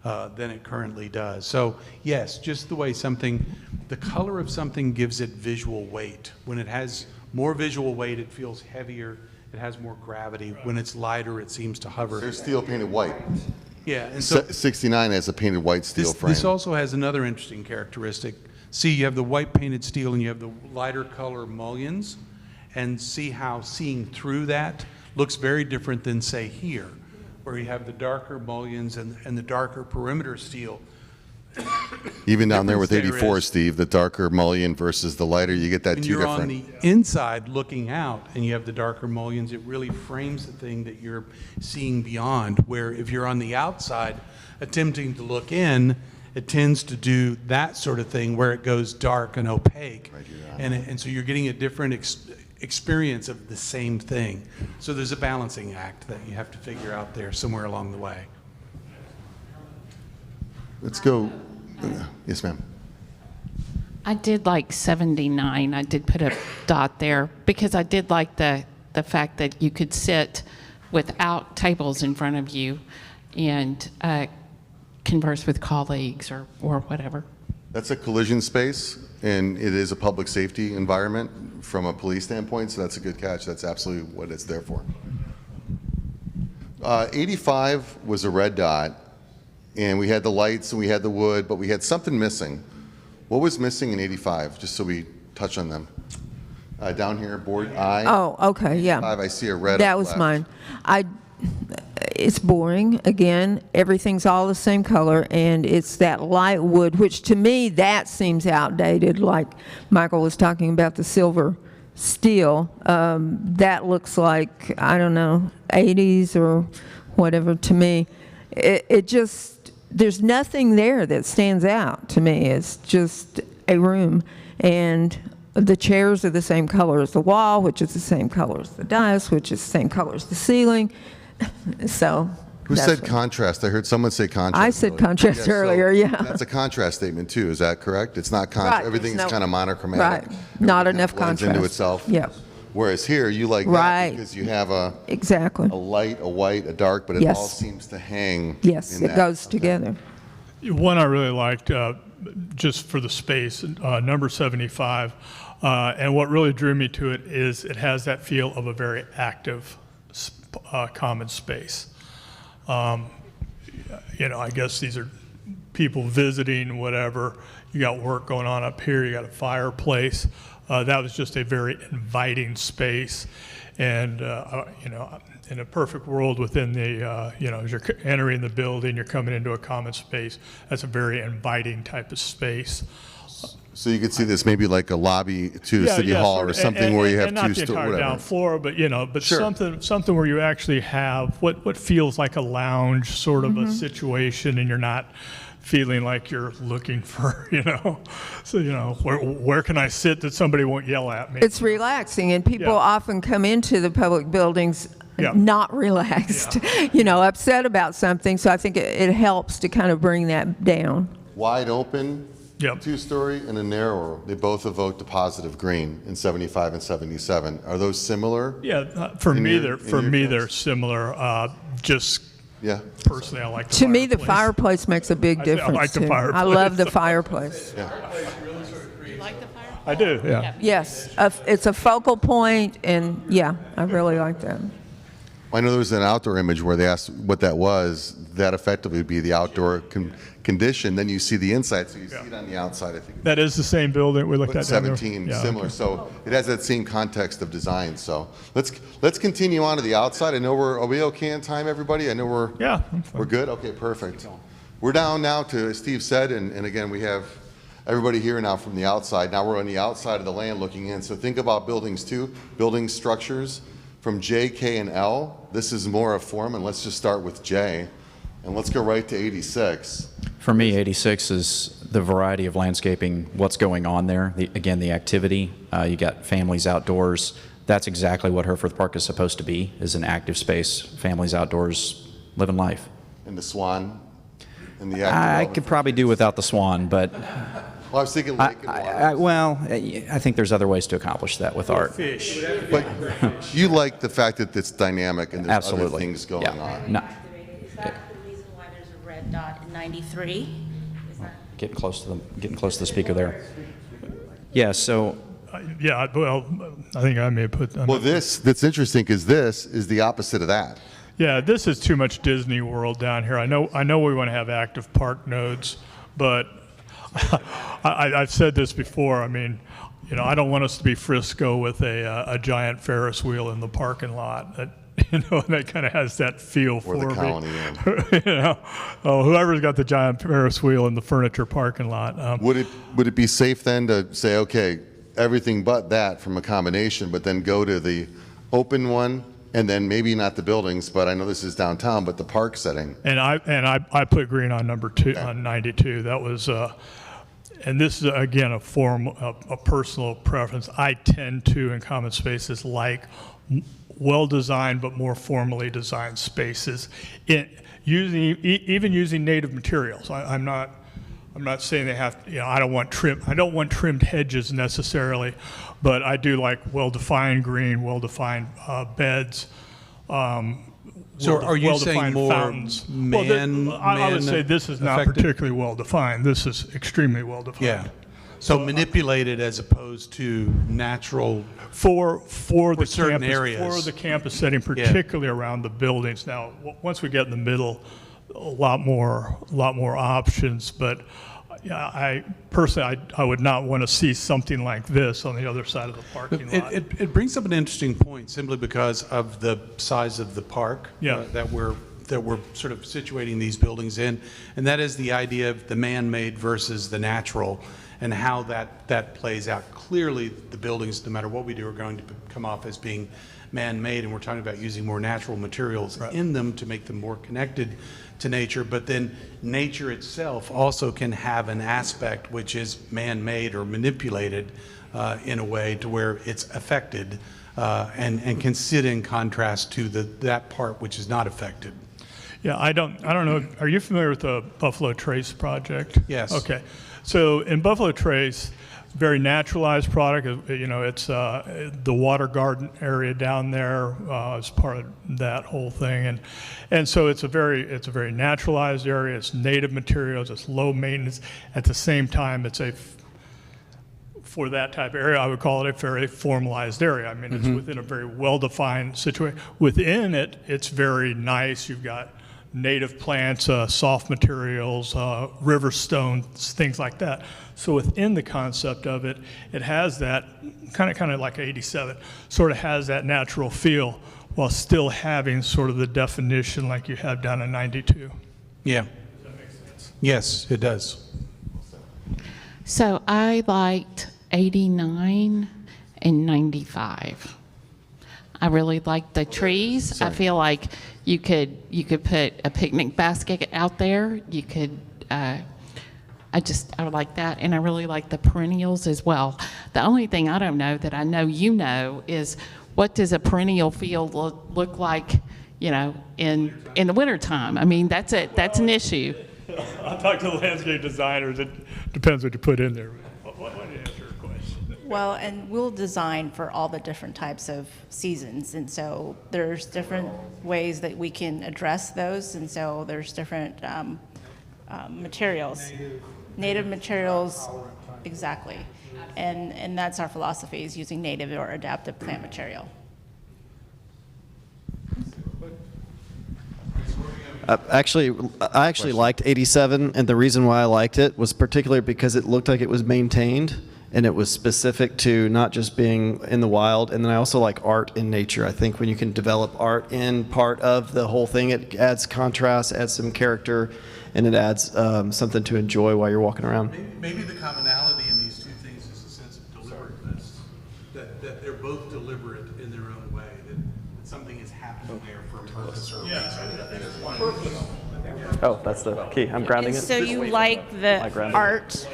than it currently does. So yes, just the way the color of something gives it visual weight. When it has more visual weight, it feels heavier. It has more gravity. When it's lighter, it seems to hover. There's steel painted white. Yeah, and so 69 has a painted white steel frame. This also has another interesting characteristic. See, you have the white painted steel and you have the lighter color mullions, and see how seeing through that looks very different than, say, here, where you have the darker mullions and the darker perimeter steel. Even down there with Difference 84, is- Steve, the darker mullion versus the lighter, you get that When two you're on different. the inside looking out and you have the darker mullions, it really frames the thing that you're seeing beyond, where if you're on the outside attempting to look in, it tends to do that sort of thing where it goes dark and opaque. And so you're getting a different experience of the same thing. So there's a balancing act that you have to figure out there somewhere along the way. Let's go. Yes, ma'am. I did like 79. I did put a dot there because I did like the fact that you could sit without tables in front of you and converse with colleagues or whatever. That's a collision space, and it is a public safety environment from a police standpoint, so that's a good catch. That's absolutely what it's there for. 85 was a red dot, and we had the lights and we had the wood, but we had something missing. What was missing in 85, just so we touch on them? Down here, board I. Oh, okay, yeah. 85, I see a red. That up was left. mine. It's boring. Again, everything's all the same color, and it's that light wood, which to me, that seems outdated, like Michael was talking about the silver steel. That looks like, I don't know, 80s or whatever to me. It just, there's nothing there that stands out to me. It's just a room, and the chairs are the same color as the wall, which is the same color as the dais, which is the same color as the ceiling. So Who that's said what- contrast? I heard someone say contrast. I said earlier. contrast so earlier, yeah. That's a contrast statement too, is that correct? It's not contrast, Right, everything's there's no- kind of monochromatic. right. Not Everything enough blends contrast. into itself. Yep. Whereas here, you like Right. that because you have a Exactly. light, a white, a dark, but it Yes. all seems to hang. Yes, in it that. goes Okay. together. One I really liked, just for the space, number 75. And what really drew me to it is it has that feel of a very active common space. You know, I guess these are people visiting, whatever. You got work going on up here, you got a fireplace. That was just a very inviting space. And, you know, in a perfect world within the, you know, as you're entering the building, you're coming into a common space. That's a very inviting type of space. So you could see this maybe like a lobby to City Hall or something where you have not two the entire whatever. down floor, but you know, but Sure. something where you actually have what feels like a lounge sort of a situation, and you're not feeling like you're looking for, you know, so you know, where can I sit that somebody won't yell at me? It's relaxing, and people often come into the public buildings not relaxed, you know, upset about something. So I think it helps to kind of bring that down. Wide open, two-story, and a narrower. They both evoke the positive green in 75 and 77. Are those similar? Yeah, for me, they're similar. Just personally, I like the To me, the fireplace makes a big difference. I like the too. fireplace. I love the fireplace. I do. Yeah. Yes, it's a focal point, and yeah, I really like that. I know there was an outdoor image where they asked what that was. That effectively would be the outdoor condition. Then you see the inside, so you see it on the outside. I think That is the same building we looked at. down there. 17 Yeah, similar. okay. So it has that same context of design. So let's continue on to the outside. I know are we okay in time, everybody? I know we're good. Okay, perfect. We're down now to, as Steve said, and again we have everybody here now from the outside. Now we're on the outside of the land looking in. So think about buildings too, building structures. From J, K, and L, this is more a form, and let's just start with J, and let's go right to 86. For me, 86 is the variety of landscaping, what's going on there. Again, the activity. You got families outdoors. That's exactly what Herforth Park is supposed to be, is an active space, families outdoors, living life. And the Swan, and the I could probably do without the Swan, but well, I was thinking lake and water. I think there's other ways to accomplish that with art. Fish. But you like the fact that it's dynamic and there's Absolutely. other things going on. No. Is that the reason why there's a red dot in 93? Is that Getting close to the speaker there. Yeah. So. Yeah. Well, I think I may have put. Well, that's interesting because this is the opposite of that. Yeah, this is too much Disney World down here. I know we want to have active park nodes, but I've said this before. I mean, you know, I don't want us to be Frisco with a giant Ferris wheel in the parking lot. That, you know, that kind of has that feel for the me. Colony You know, whoever's got the giant Ferris wheel in the furniture parking lot. Would it be safe then to say, okay, everything but that from a combination, but then go to the open one? And then maybe not the buildings, but I know this is downtown, but the park setting. And I put green on number 2 on 92. That was, and this is again a personal preference. I tend to in common spaces like well-designed but more formally designed spaces, even using native materials. I'm not saying they have. You know, I don't want trimmed hedges necessarily, but I do like well-defined green, well-defined beds. So are you saying well-defined more fountains. I would say this is not effective? particularly well-defined. This is extremely well-defined. Yeah. So manipulated as opposed to natural for the certain campus, areas. for the campus setting, particularly around the buildings. Now, once we get in the middle, a lot more options. But I personally, I would not want to see something like this on the other side of the parking lot. It brings up an interesting point simply because of the size of the park that we're sort of situating these buildings in, and that is the idea of the man-made versus the natural, and how that plays out. Clearly, the buildings, no matter what we do, are going to come off as being man-made, and we're talking about using more natural materials in them to make them more connected to nature. But then nature itself also can have an aspect which is man-made or manipulated in a way to where it's affected and can sit in contrast to that part which is not affected. Yeah, I don't know. Are you familiar with the Buffalo Trace project? Yes. Okay. So in Buffalo Trace, very naturalized product. You know, it's the water garden area down there is part of that whole thing, and so it's a very naturalized area. It's native materials. It's low maintenance. At the same time, it's a for that type of area, I would call it a very formalized area. I mean, it's within a very well-defined situation. Within it, it's very nice. You've got native plants, soft materials, river stones, things like that. So within the concept of it, it has that kind of like 87, sort of has that natural feel while still having sort of the definition like you have down in 92. Yeah. Does that make sense? Yes, it does. So I liked 89 and 95. I really liked the trees. I feel like you could put a picnic basket out there. You could, I would like that, and I really like the perennials as well. The only thing I don't know that I know you know is what does a perennial field look like, you know, in the wintertime? I mean, that's an issue. I'll talk to the landscape designers. It depends what you put in there. What to answer your question? Well, and we'll design for all the different types of seasons, and so there's different ways that we can address those, and so there's different materials. Native materials, exactly. And that's our philosophy, is using native or adaptive plant material. I actually liked 87, and the reason why I liked it was particularly because it looked like it was maintained, and it was specific to not just being in the wild. And then I also like art in nature. I think when you can develop art in part of the whole thing, it adds contrast, adds some character, and it adds something to enjoy while you're walking around. Maybe the commonality in these two things is a sense of deliberateness, that they're both deliberate in their own way, that something is happening there for a purpose or a reason. Oh, that's the key. I'm grounding And it. so you like the art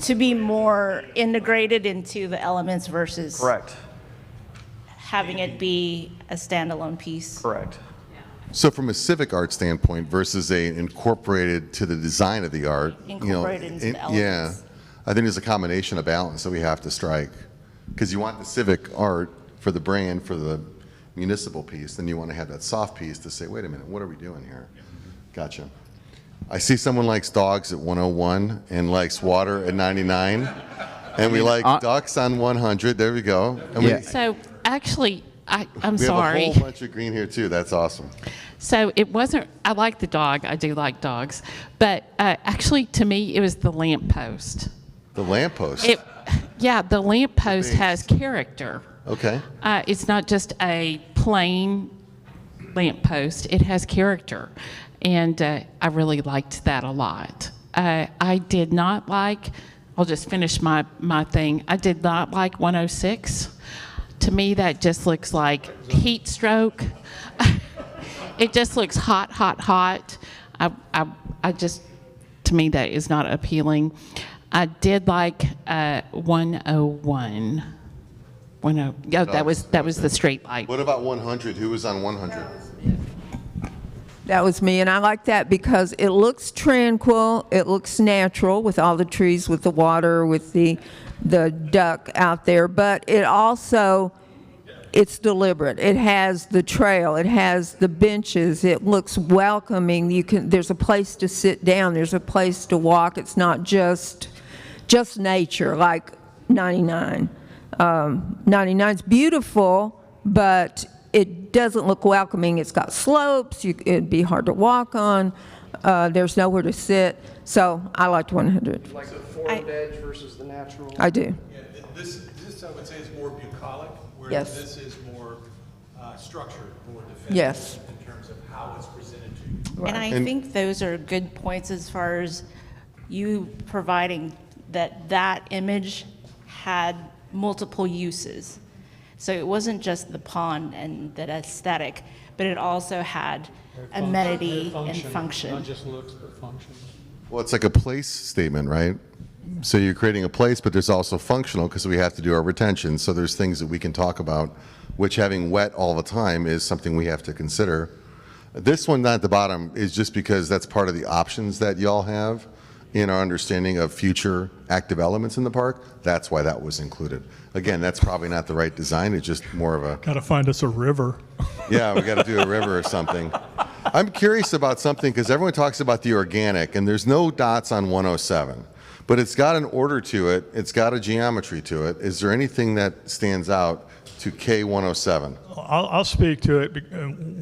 to be more integrated into the elements versus Correct. having it be a standalone piece? Correct. So from a civic art standpoint versus a incorporated to the design of the art, Incorporated into the yeah, elements. I think there's a combination of balance that we have to strike. Because you want the civic art for the brand, for the municipal piece, then you want to have that soft piece to say, wait a minute, what are we doing here? Gotcha. I see someone likes dogs at 101 and likes water at 99, and we like ducks on 100. There we go. And So actually, I'm we sorry. have a whole bunch of green here too. That's awesome. So it wasn't, I like the dog, I do like dogs, but actually to me it was the lamppost. The lamppost. Yeah, the lamppost has character. Okay. It's not just a plain lamppost, it has character. And I really liked that a lot. I did not like, I'll just finish my thing. I did not like 106. To me, that just looks like heat stroke. It just looks hot, hot, hot. I just, to me, that is not appealing. I did like 101. That was the straight light. What about 100? Who was on 100? That was me, and I like that because it looks tranquil, it looks natural with all the trees, with the water, with the duck out there, but it also, it's deliberate. It has the trail, it has the benches, it looks welcoming. There's a place to sit down, there's a place to walk. It's not just nature like 99. 99's beautiful, but it doesn't look welcoming. It's got slopes. It'd be hard to walk on. There's nowhere to sit. So I liked 100. Like the formed edge versus the natural? I do. Yeah, this I would say is more bucolic, whereas Yes. this is more structured, more definitive Yes. in terms of how it's presented to you. And I think those are good points as far as you providing that image had multiple uses. So it wasn't just the pond and that aesthetic, but it also had amenity and function. Not just looks, but function. Well, it's like a place statement, right? So you're creating a place, but there's also functional because we have to do our retention. So there's things that we can talk about, which having wet all the time is something we have to consider. This one at the bottom is just because that's part of the options that y'all have in our understanding of future active elements in the park. That's why that was included. Again, that's probably not the right design. It's just more of a... Got to find us a river. Yeah, we got to do a river or something. I'm curious about something because everyone talks about the organic, and there's no dots on 107. But it's got an order to it. It's got a geometry to it. Is there anything that stands out to K107? I'll speak to it.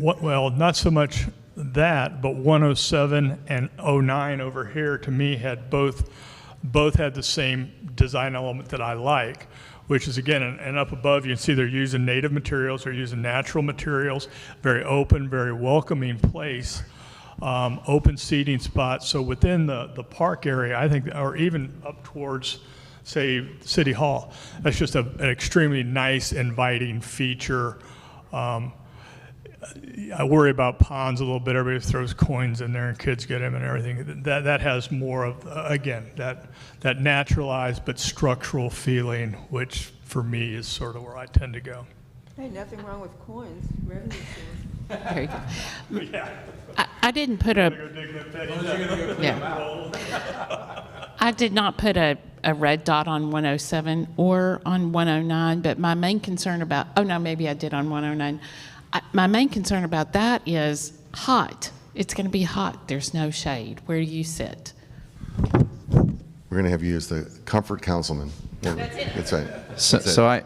Well, not so much that, but 107 and 09 over here to me had both had the same design element that I like, which is again, and up above you can see they're using native materials, they're using natural materials, very open, very welcoming place, open seating spots. So within the park area, I think, or even up towards, say, City Hall, that's just an extremely nice, inviting feature. I worry about ponds a little bit. Everybody throws coins in there and kids get them and everything. That has more of, again, that naturalized but structural feeling, which for me is sort of where I tend to go. Hey, nothing wrong with coins, revenue source. Very good. Yeah. I didn't put a, I did not put a red dot on 107 or on 109, but my main concern about, oh no, maybe I did on 109. My main concern about that is hot. It's going to be hot. There's no shade. Where do you sit? We're going to have you as the comfort councilman. That's it. That's right.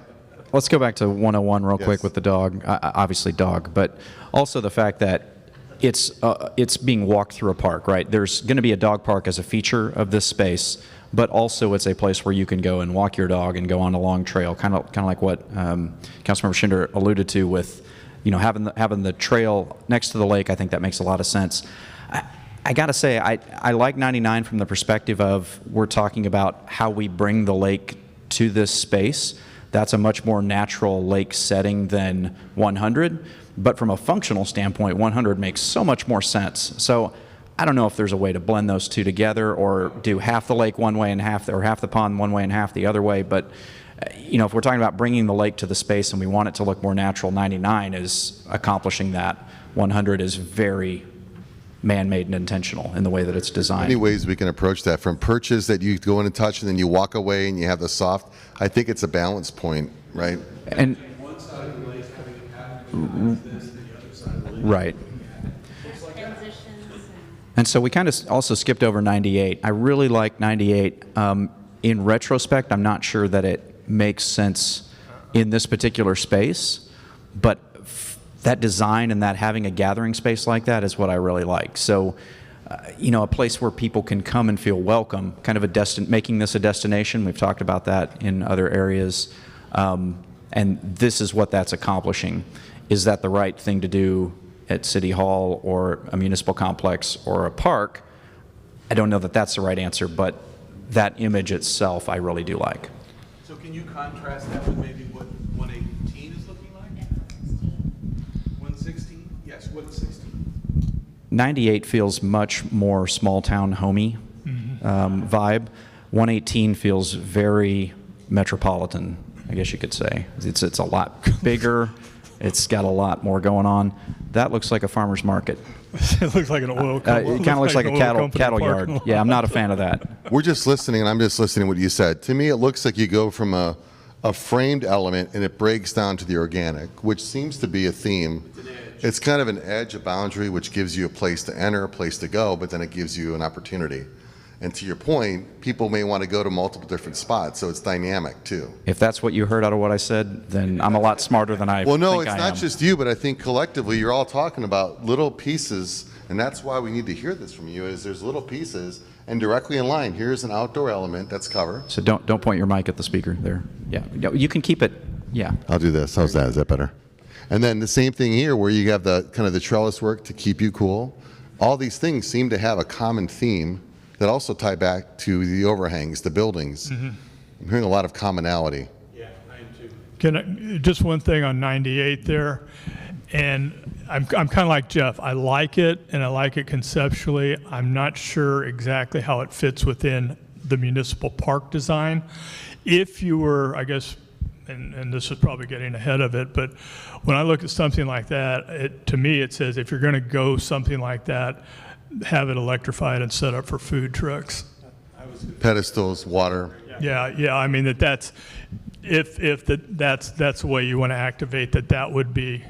Let's go back to 101 real quick Yes. with the dog. Obviously dog, but also the fact that it's being walked through a park, right? There's going to be a dog park as a feature of this space, but also it's a place where you can go and walk your dog and go on a long trail, kind of like what Councilmember Schinder alluded to with, having the trail next to the lake. I think that makes a lot of sense. I got to say, I like 99 from the perspective of we're talking about how we bring the lake to this space. That's a much more natural lake setting than 100. But from a functional standpoint, 100 makes so much more sense. So I don't know if there's a way to blend those two together or do half the lake one way and half the pond one way and half the other way. But if we're talking about bringing the lake to the space and we want it to look more natural, 99 is accomplishing that. 100 is very man-made and intentional in the way that it's designed. Many ways we can approach that, from perches that you go in and touch and then you walk away and you have the soft. I think it's a balance point, right? And One side of the lake having a pattern like this, and the other side of the lake. right. And so we kind of also skipped over 98. I really like 98. In retrospect, I'm not sure that it makes sense in this particular space, but that design and that having a gathering space like that is what I really like. So, a place where people can come and feel welcome, kind of making this a destination. We've talked about that in other areas, and this is what that's accomplishing. Is that the right thing to do at City Hall or a municipal complex or a park? I don't know that that's the right answer, but that image itself I really do like. So can you contrast that with maybe what 118 is looking like? 116? Yes, 116. 98 feels much more small town homey vibe. 118 feels very metropolitan, I guess you could say. It's a lot bigger. It's got a lot more going on. That looks like a farmer's market. It looks like an oil It kind of looks like a cattle yard. Yeah, I'm not a fan of that. We're just listening, and I'm just listening to what you said. To me, it looks like you go from a framed element and it breaks down to the organic, which seems to be a theme. It's kind of an edge, a boundary, which gives you a place to enter, a place to go, but then it gives you an opportunity. And to your point, people may want to go to multiple different spots, so it's dynamic too. If that's what you heard out of what I said, then I'm a lot smarter than I Well, no, think it's I not am. just you, but I think collectively you're all talking about little pieces, and that's why we need to hear this from you, is there's little pieces, and directly in line, here's an outdoor element that's covered. So don't point your mic at the speaker there. Yeah, you can keep it. Yeah. I'll do this. How's that? Is that better? And then the same thing here, where you have the kind of the trellis work to keep you cool. All these things seem to have a common theme that also tie back to the overhangs, the buildings. I'm hearing a lot of commonality. Yeah, I am too. Just one thing on 98 there, and I'm kind of like Jeff. I like it, and I like it conceptually. I'm not sure exactly how it fits within the municipal park design. If you were, I guess, and this is probably getting ahead of it, but when I look at something like that, to me it says if you're going to go something like that, have it electrified and set up for food trucks. Pedestals, water. Yeah. I mean that's if that's the way you want to activate that would be,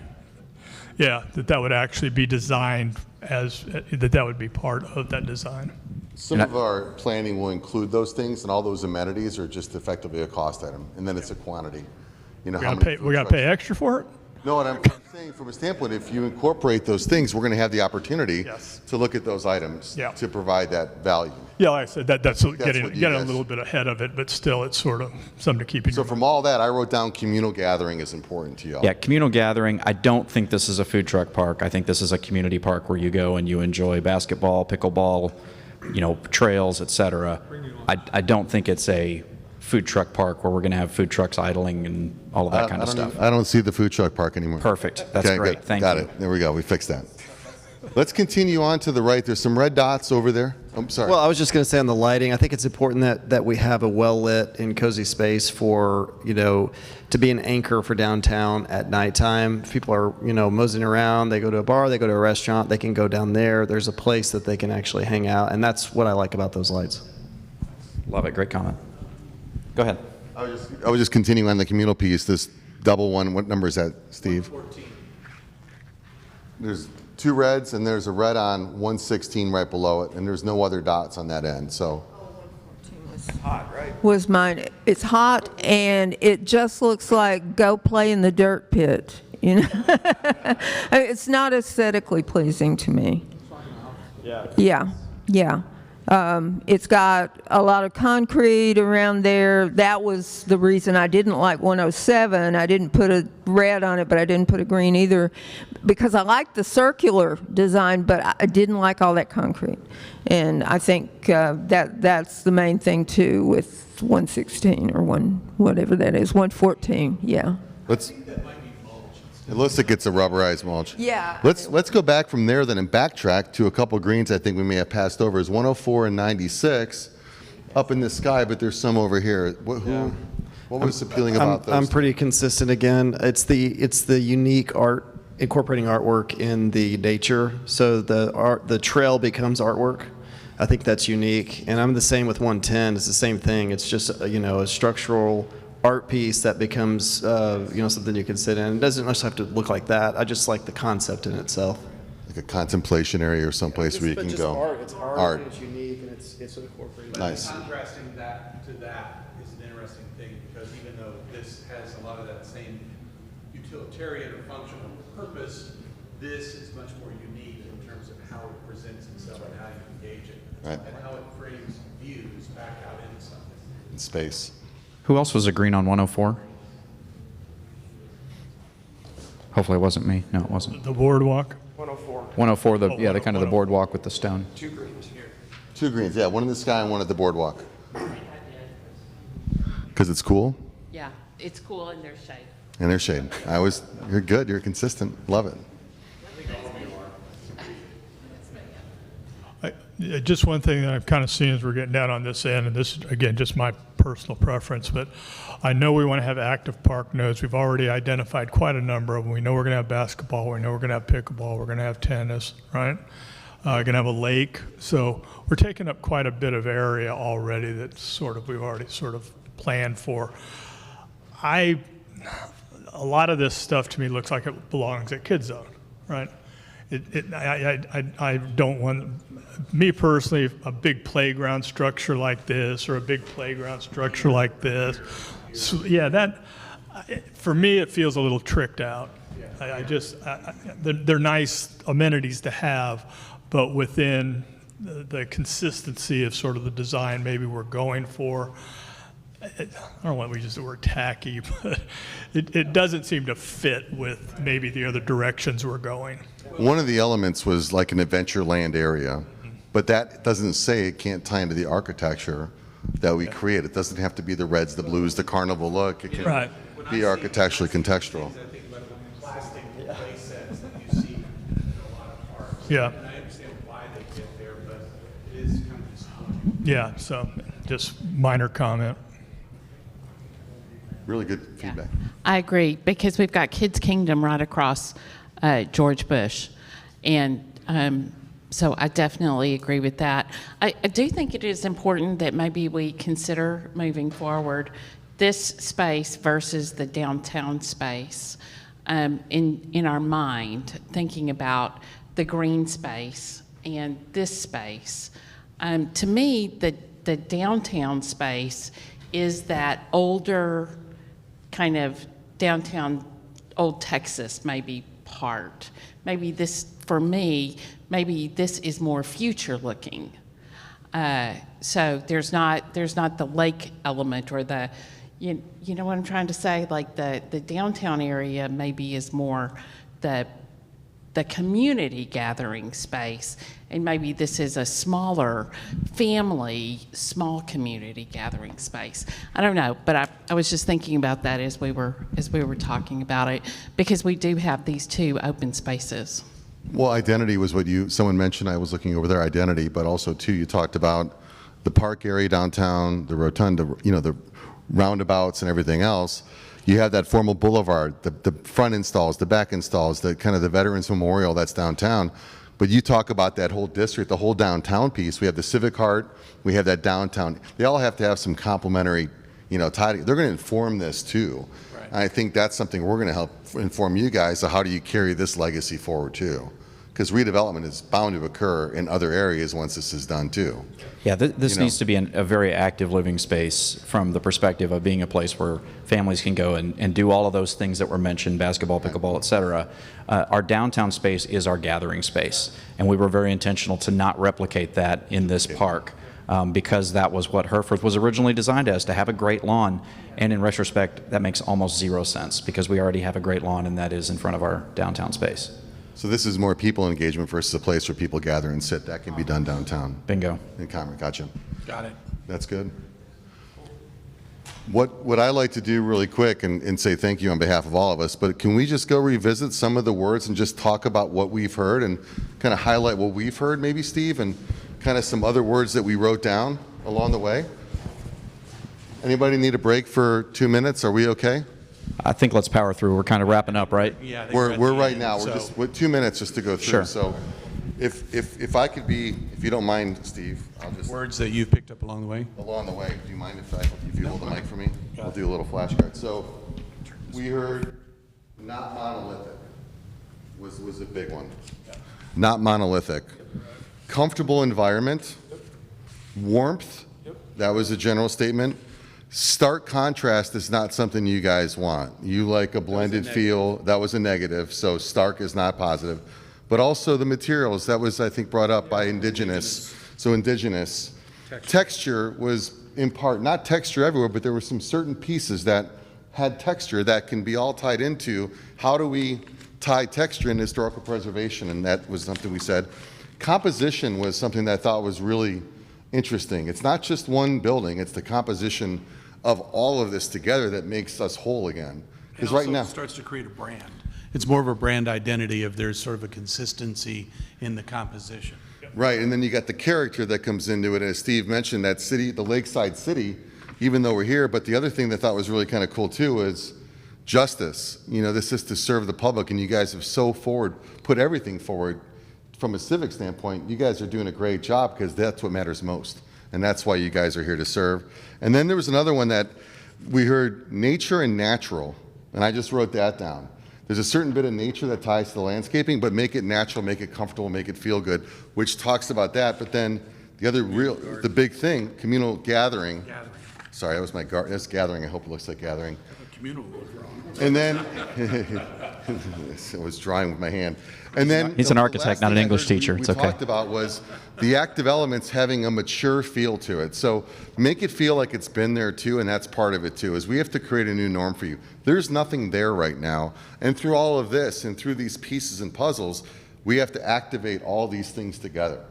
that would actually be designed as that would be part of that design. Some of our planning will include those things, and all those amenities are just effectively a cost item, and then it's a quantity. You know, We how gotta many pay, we gotta pay extra for it? No, what I'm saying from a standpoint, if you incorporate those things, we're going to have the opportunity to look at those items to provide that value. Yeah, like I said, that's what getting you a guys- little bit ahead of it, but still, it's sort of something to keep in So your from all that, I wrote down communal gathering is important to y'all. Yeah, communal gathering. I don't think this is a food truck park. I think this is a community park where you go and you enjoy basketball, pickleball, you know, trails, etc. I don't think it's a food truck park where we're going to have food trucks idling and all of that kind of stuff. I don't see the food truck park anymore. Perfect. That's Okay, great. good. Thank Got you. it. There we go. We fixed that. Let's continue on to the right. There's some red dots over there. I'm sorry. Well, I was just going to say on the lighting, I think it's important that we have a well-lit and cozy space for, you know, to be an anchor for downtown at nighttime. If people are, you know, moseying around, they go to a bar, they go to a restaurant, they can go down there. There's a place that they can actually hang out, and that's what I like about those lights. Love it. Great comment. Go ahead. I was just continuing on the communal piece. This double one, what number is that, Steve? 114. There's two reds, and there's a red on 116 right below it, and there's no other dots on that end. So Was mine. It's hot, and it just looks like go play in the dirt pit. You know, it's not aesthetically pleasing to me. Yeah. It's got a lot of concrete around there. That was the reason I didn't like 107. I didn't put a red on it, but I didn't put a green either, because I liked the circular design, but I didn't like all that concrete. And I think that's the main thing too with 116 or whatever that is, 114. Yeah. It looks like it's a rubberized mulch. Yeah. Let's go back from there then and backtrack to a couple greens I think we may have passed over. Is 104 and 96 up in the sky, but there's some over here. What was appealing about those? I'm pretty consistent again. It's the unique art, incorporating artwork in the nature. So the trail becomes artwork. I think that's unique. And I'm the same with 110. It's the same thing. It's just, you know, a structural art piece that becomes, you know, something you can sit in. It doesn't necessarily have to look like that. I just like the concept in itself. Like a contemplation area or someplace where you can go. Art. It's art. And it's unique, and it's incorporated. Nice. Contrasting that to that is an interesting thing, because even though this has a lot of that same utilitarian or functional purpose, this is much more unique in terms of how it presents itself and how you engage it, Right. and how it frames views back out into something. In space. Who else was agreeing on 104? Hopefully it wasn't me. No, it wasn't. The boardwalk? 104. 104, the kind of the boardwalk with the stone. Two greens here. Two greens, yeah. One in the sky and one at the boardwalk. Because it's cool Yeah, it's cool and there's shade. and there's shade. You're good. You're consistent. Love it. Just one thing that I've kind of seen as we're getting down on this end, and this is, again, just my personal preference, but I know we want to have active park nodes. We've already identified quite a number of them. We know we're going to have basketball. We know we're going to have pickleball. We're going to have tennis, right? Going to have a lake. So we're taking up quite a bit of area already that we've already sort of planned for. A lot of this stuff to me looks like it belongs at Kids Zone, right? I don't want, me personally, a big playground structure like this or a big playground structure like this. So, yeah, for me, it feels a little tricked out. They're nice amenities to have, but within the consistency of sort of the design maybe we're going for, I don't want to use the word tacky, but it doesn't seem to fit with maybe the other directions we're going. One of the elements was like an adventure land area, but that doesn't say it can't tie into the architecture that we create. It doesn't have to be the reds, the blues, the carnival look. It can be architecturally contextual. I think about the plastic play sets that you see in a lot of parks. Yeah. And I understand why they get there, but it is kind of disappointing. Yeah, so just minor comment. Really good feedback. I agree, because we've got Kids Kingdom right across George Bush. And so I definitely agree with that. I do think it is important that maybe we consider moving forward this space versus the downtown space in our mind, thinking about the green space and this space. To me, the downtown space is that older kind of downtown old Texas maybe part. Maybe this, for me, maybe this is more future looking. So there's not the lake element or the, you know what I'm trying to say? Like the downtown area maybe is more the community gathering space, and maybe this is a smaller family, small community gathering space. I don't know, but I was just thinking about that as we were talking about it, because we do have these two open spaces. Well, identity was what someone mentioned. I was looking over their identity, but also too, you talked about the park area downtown, the rotunda, the roundabouts and everything else. You have that formal boulevard, the front installs, the back installs, the kind of the Veterans Memorial that's downtown. But you talk about that whole district, the whole downtown piece. We have the Civic Heart, we have that downtown. They all have to have some complementary, tie. They're going to inform this too. Right. And I think that's something we're going to help inform you guys. So how do you carry this legacy forward too? Because redevelopment is bound to occur in other areas once this is done too. Yeah, this needs to be a very active living space from the perspective of being a place where families can go and do all of those things that were mentioned, basketball, pickleball, et cetera. Our downtown space is our gathering space, and we were very intentional to not replicate that in this park because that was what Hereford was originally designed as, to have a great lawn. And in retrospect, that makes almost zero sense because we already have a great lawn, and that is in front of our downtown space. So this is more people engagement versus a place where people gather and sit. That can be done downtown. Bingo. In Commerce. Gotcha. Got it. That's good. What I like to do really quick and say thank you on behalf of all of us, but can we just go revisit some of the words and just talk about what we've heard and kind of highlight what we've heard, maybe, Steve, and kind of some other words that we wrote down along the way? Anybody need a break for 2 minutes? Are we okay? I think let's power through. We're kind of wrapping up, right? Yeah, I think we're right end, now. so. We're just with 2 minutes just to go through. Sure. So if I could be, if you don't mind, Steve, I'll just Words that you've picked up along the way? along the way. Do you mind if you hold the mic for me? I'll do a little flashcard. So we heard not monolithic was a big one. Not monolithic. Comfortable environment. Warmth. That was a general statement. Stark contrast is not something you guys want. You like a blended feel. That was a negative, so stark is not positive. But also the materials, that was, I think, brought up by indigenous. So indigenous. Texture was in part, not texture everywhere, but there were some certain pieces that had texture that can be all tied into how do we tie texture in historical preservation, and that was something we said. Composition was something that I thought was really interesting. It's not just one building, it's the composition of all of this together that makes us whole again. Because right now, it starts to create a brand. It's more of a brand identity of there's sort of a consistency in the composition. right, and then you got the character that comes into it. As Steve mentioned, that city, the Lakeside City, even though we're here, but the other thing that I thought was really kind of cool too is justice. This is to serve the public, and you guys have put everything forward from a civic standpoint. You guys are doing a great job because that's what matters most. And that's why you guys are here to serve. And then there was another one that we heard, nature and natural, and I just wrote that down. There's a certain bit of nature that ties to the landscaping, but make it natural, make it comfortable, make it feel good, which talks about that. But then the big thing, communal gathering. Sorry, that was that's gathering. I hope it looks like gathering. Communal was wrong. And then, I was drawing with my hand. And then He's an architect, not an English teacher. We It's okay. talked about was the active elements having a mature feel to it. So make it feel like it's been there too, and that's part of it too, is we have to create a new norm for you. There's nothing there right now. And through all of this and through these pieces and puzzles, we have to activate all these things together.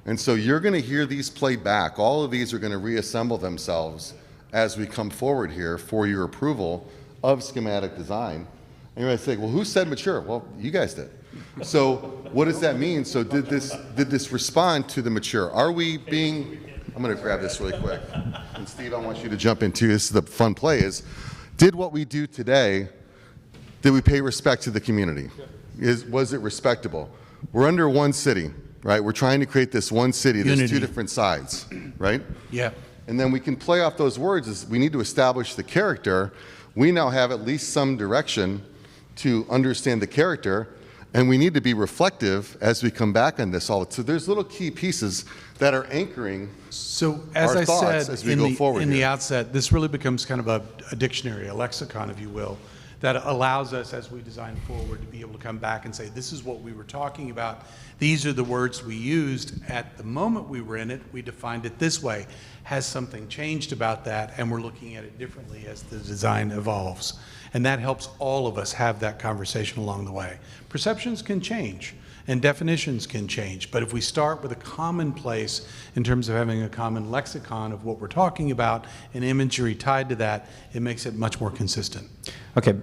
And so you're going to hear these play back. All of these are going to reassemble themselves as we come forward here for your approval of schematic design. And you're going to say, well, who said mature? Well, you guys did. So what does that mean? So did this respond to the mature? Are we being, I'm going to grab this really quick. And Steve, I want you to jump into this. The fun play is, did what we do today, did we pay respect to the community? Was it respectable? We're under one city, right? We're trying to create this one city. There's Unity. two different sides, right? Yeah. And then we can play off those words as we need to establish the character. We now have at least some direction to understand the character. And we need to be reflective as we come back on this all. So there's little key pieces that are anchoring So as our I thoughts said as we go forward in the here. outset, this really becomes kind of a dictionary, a lexicon, if you will, that allows us, as we design forward, to be able to come back and say, this is what we were talking about. These are the words we used at the moment we were in it. We defined it this way. Has something changed about that? And we're looking at it differently as the design evolves. And that helps all of us have that conversation along the way. Perceptions can change and definitions can change, but if we start with a common place in terms of having a common lexicon of what we're talking about and imagery tied to that, it makes it much more consistent. Okay,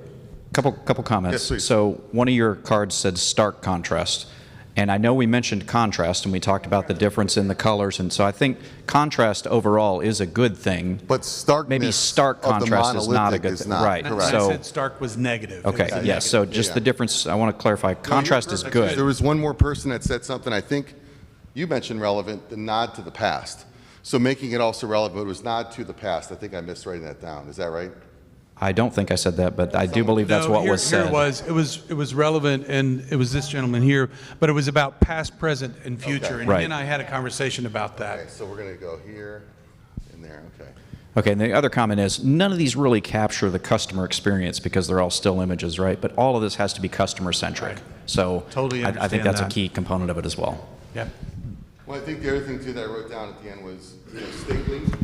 couple comments. Yes, please. So one of your cards said stark contrast. And I know we mentioned contrast and we talked about the difference in the colors. And so I think contrast overall is a good thing. But starkness Maybe stark of the contrast is not a monolithic good is thing. not, Right. And correct. I So, said stark was negative. It okay, was a yes. negative. So just Yeah. the difference, I want to clarify. Contrast is good. There was one more person that said something, I think you mentioned relevant, the nod to the past. So making it also relevant was nod to the past. I think I missed writing that down. Is that right? I don't think I said that, but I do believe that's No, what here- was said. It was relevant, and it was this gentleman here, but it was about past, present, and future. Okay. And Right. he and I had a conversation about that. Okay, so we're going to go here and there. Okay. Okay, and the other comment is, none of these really capture the customer experience because they're all still images, right? But all of this has to be customer-centric. So Totally I think understand that's a that. key component of it as well. Yep. Well, I think the other thing too that I wrote down at the end was, stapling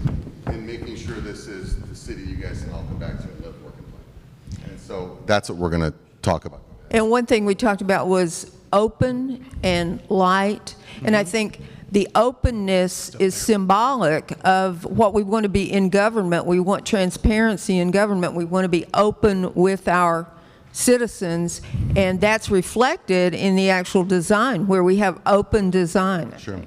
and making sure this is the city you guys can all come back to and live, work, and play. And so that's what we're going to talk about. And one thing we talked about was open and light. And I think the openness is symbolic of what we want to be in government. We want transparency in government. We want to be open with our citizens, and that's reflected in the actual design where we have open design. Sure.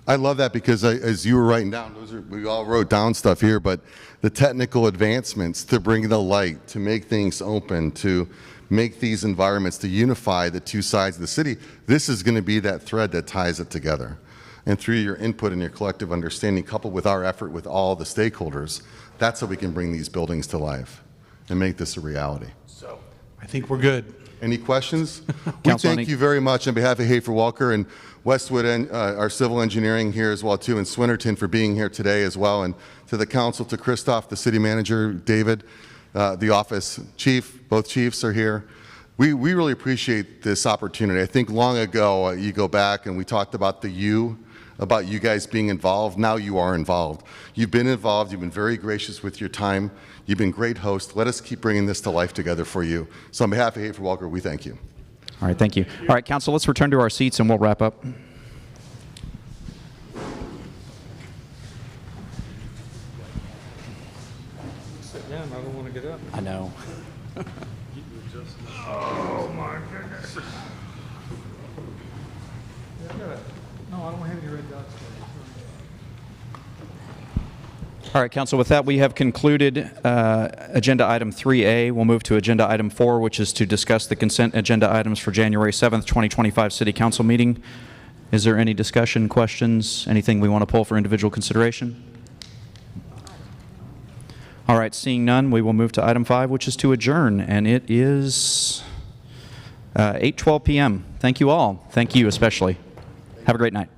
I love that because as you were writing down, we all wrote down stuff here, but the technical advancements to bring the light, to make things open, to make these environments, to unify the two sides of the city, this is going to be that thread that ties it together. And through your input and your collective understanding, coupled with our effort with all the stakeholders, that's how we can bring these buildings to life and make this a reality. So I think we're good. Any questions? We Council, thank any- you very much on behalf of Hafer Walker and Westwood and our civil engineering here as well too, and Swinnerton for being here today as well, and to the council, to Christoph, the city manager, David, the office chief, both chiefs are here. We really appreciate this opportunity. I think long ago, you go back and we talked about about you guys being involved. Now you are involved. You've been involved. You've been very gracious with your time. You've been great hosts. Let us keep bringing this to life together for you. So on behalf of Hafer Walker, we thank you. All right, thank you. All right, council, let's return to our seats and we'll wrap up. Sit down, I don't want to get up. I know. Oh, my goodness. No, I don't have any red dots. All right, council, with that, we have concluded agenda item 3A. We'll move to agenda item 4, which is to discuss the consent agenda items for January 7th, 2025 city council meeting. Is there any discussion, questions, anything we want to pull for individual consideration? All right, seeing none, we will move to item 5, which is to adjourn, and it is 8:12 p.m. Thank you all. Thank you especially. Have a great night.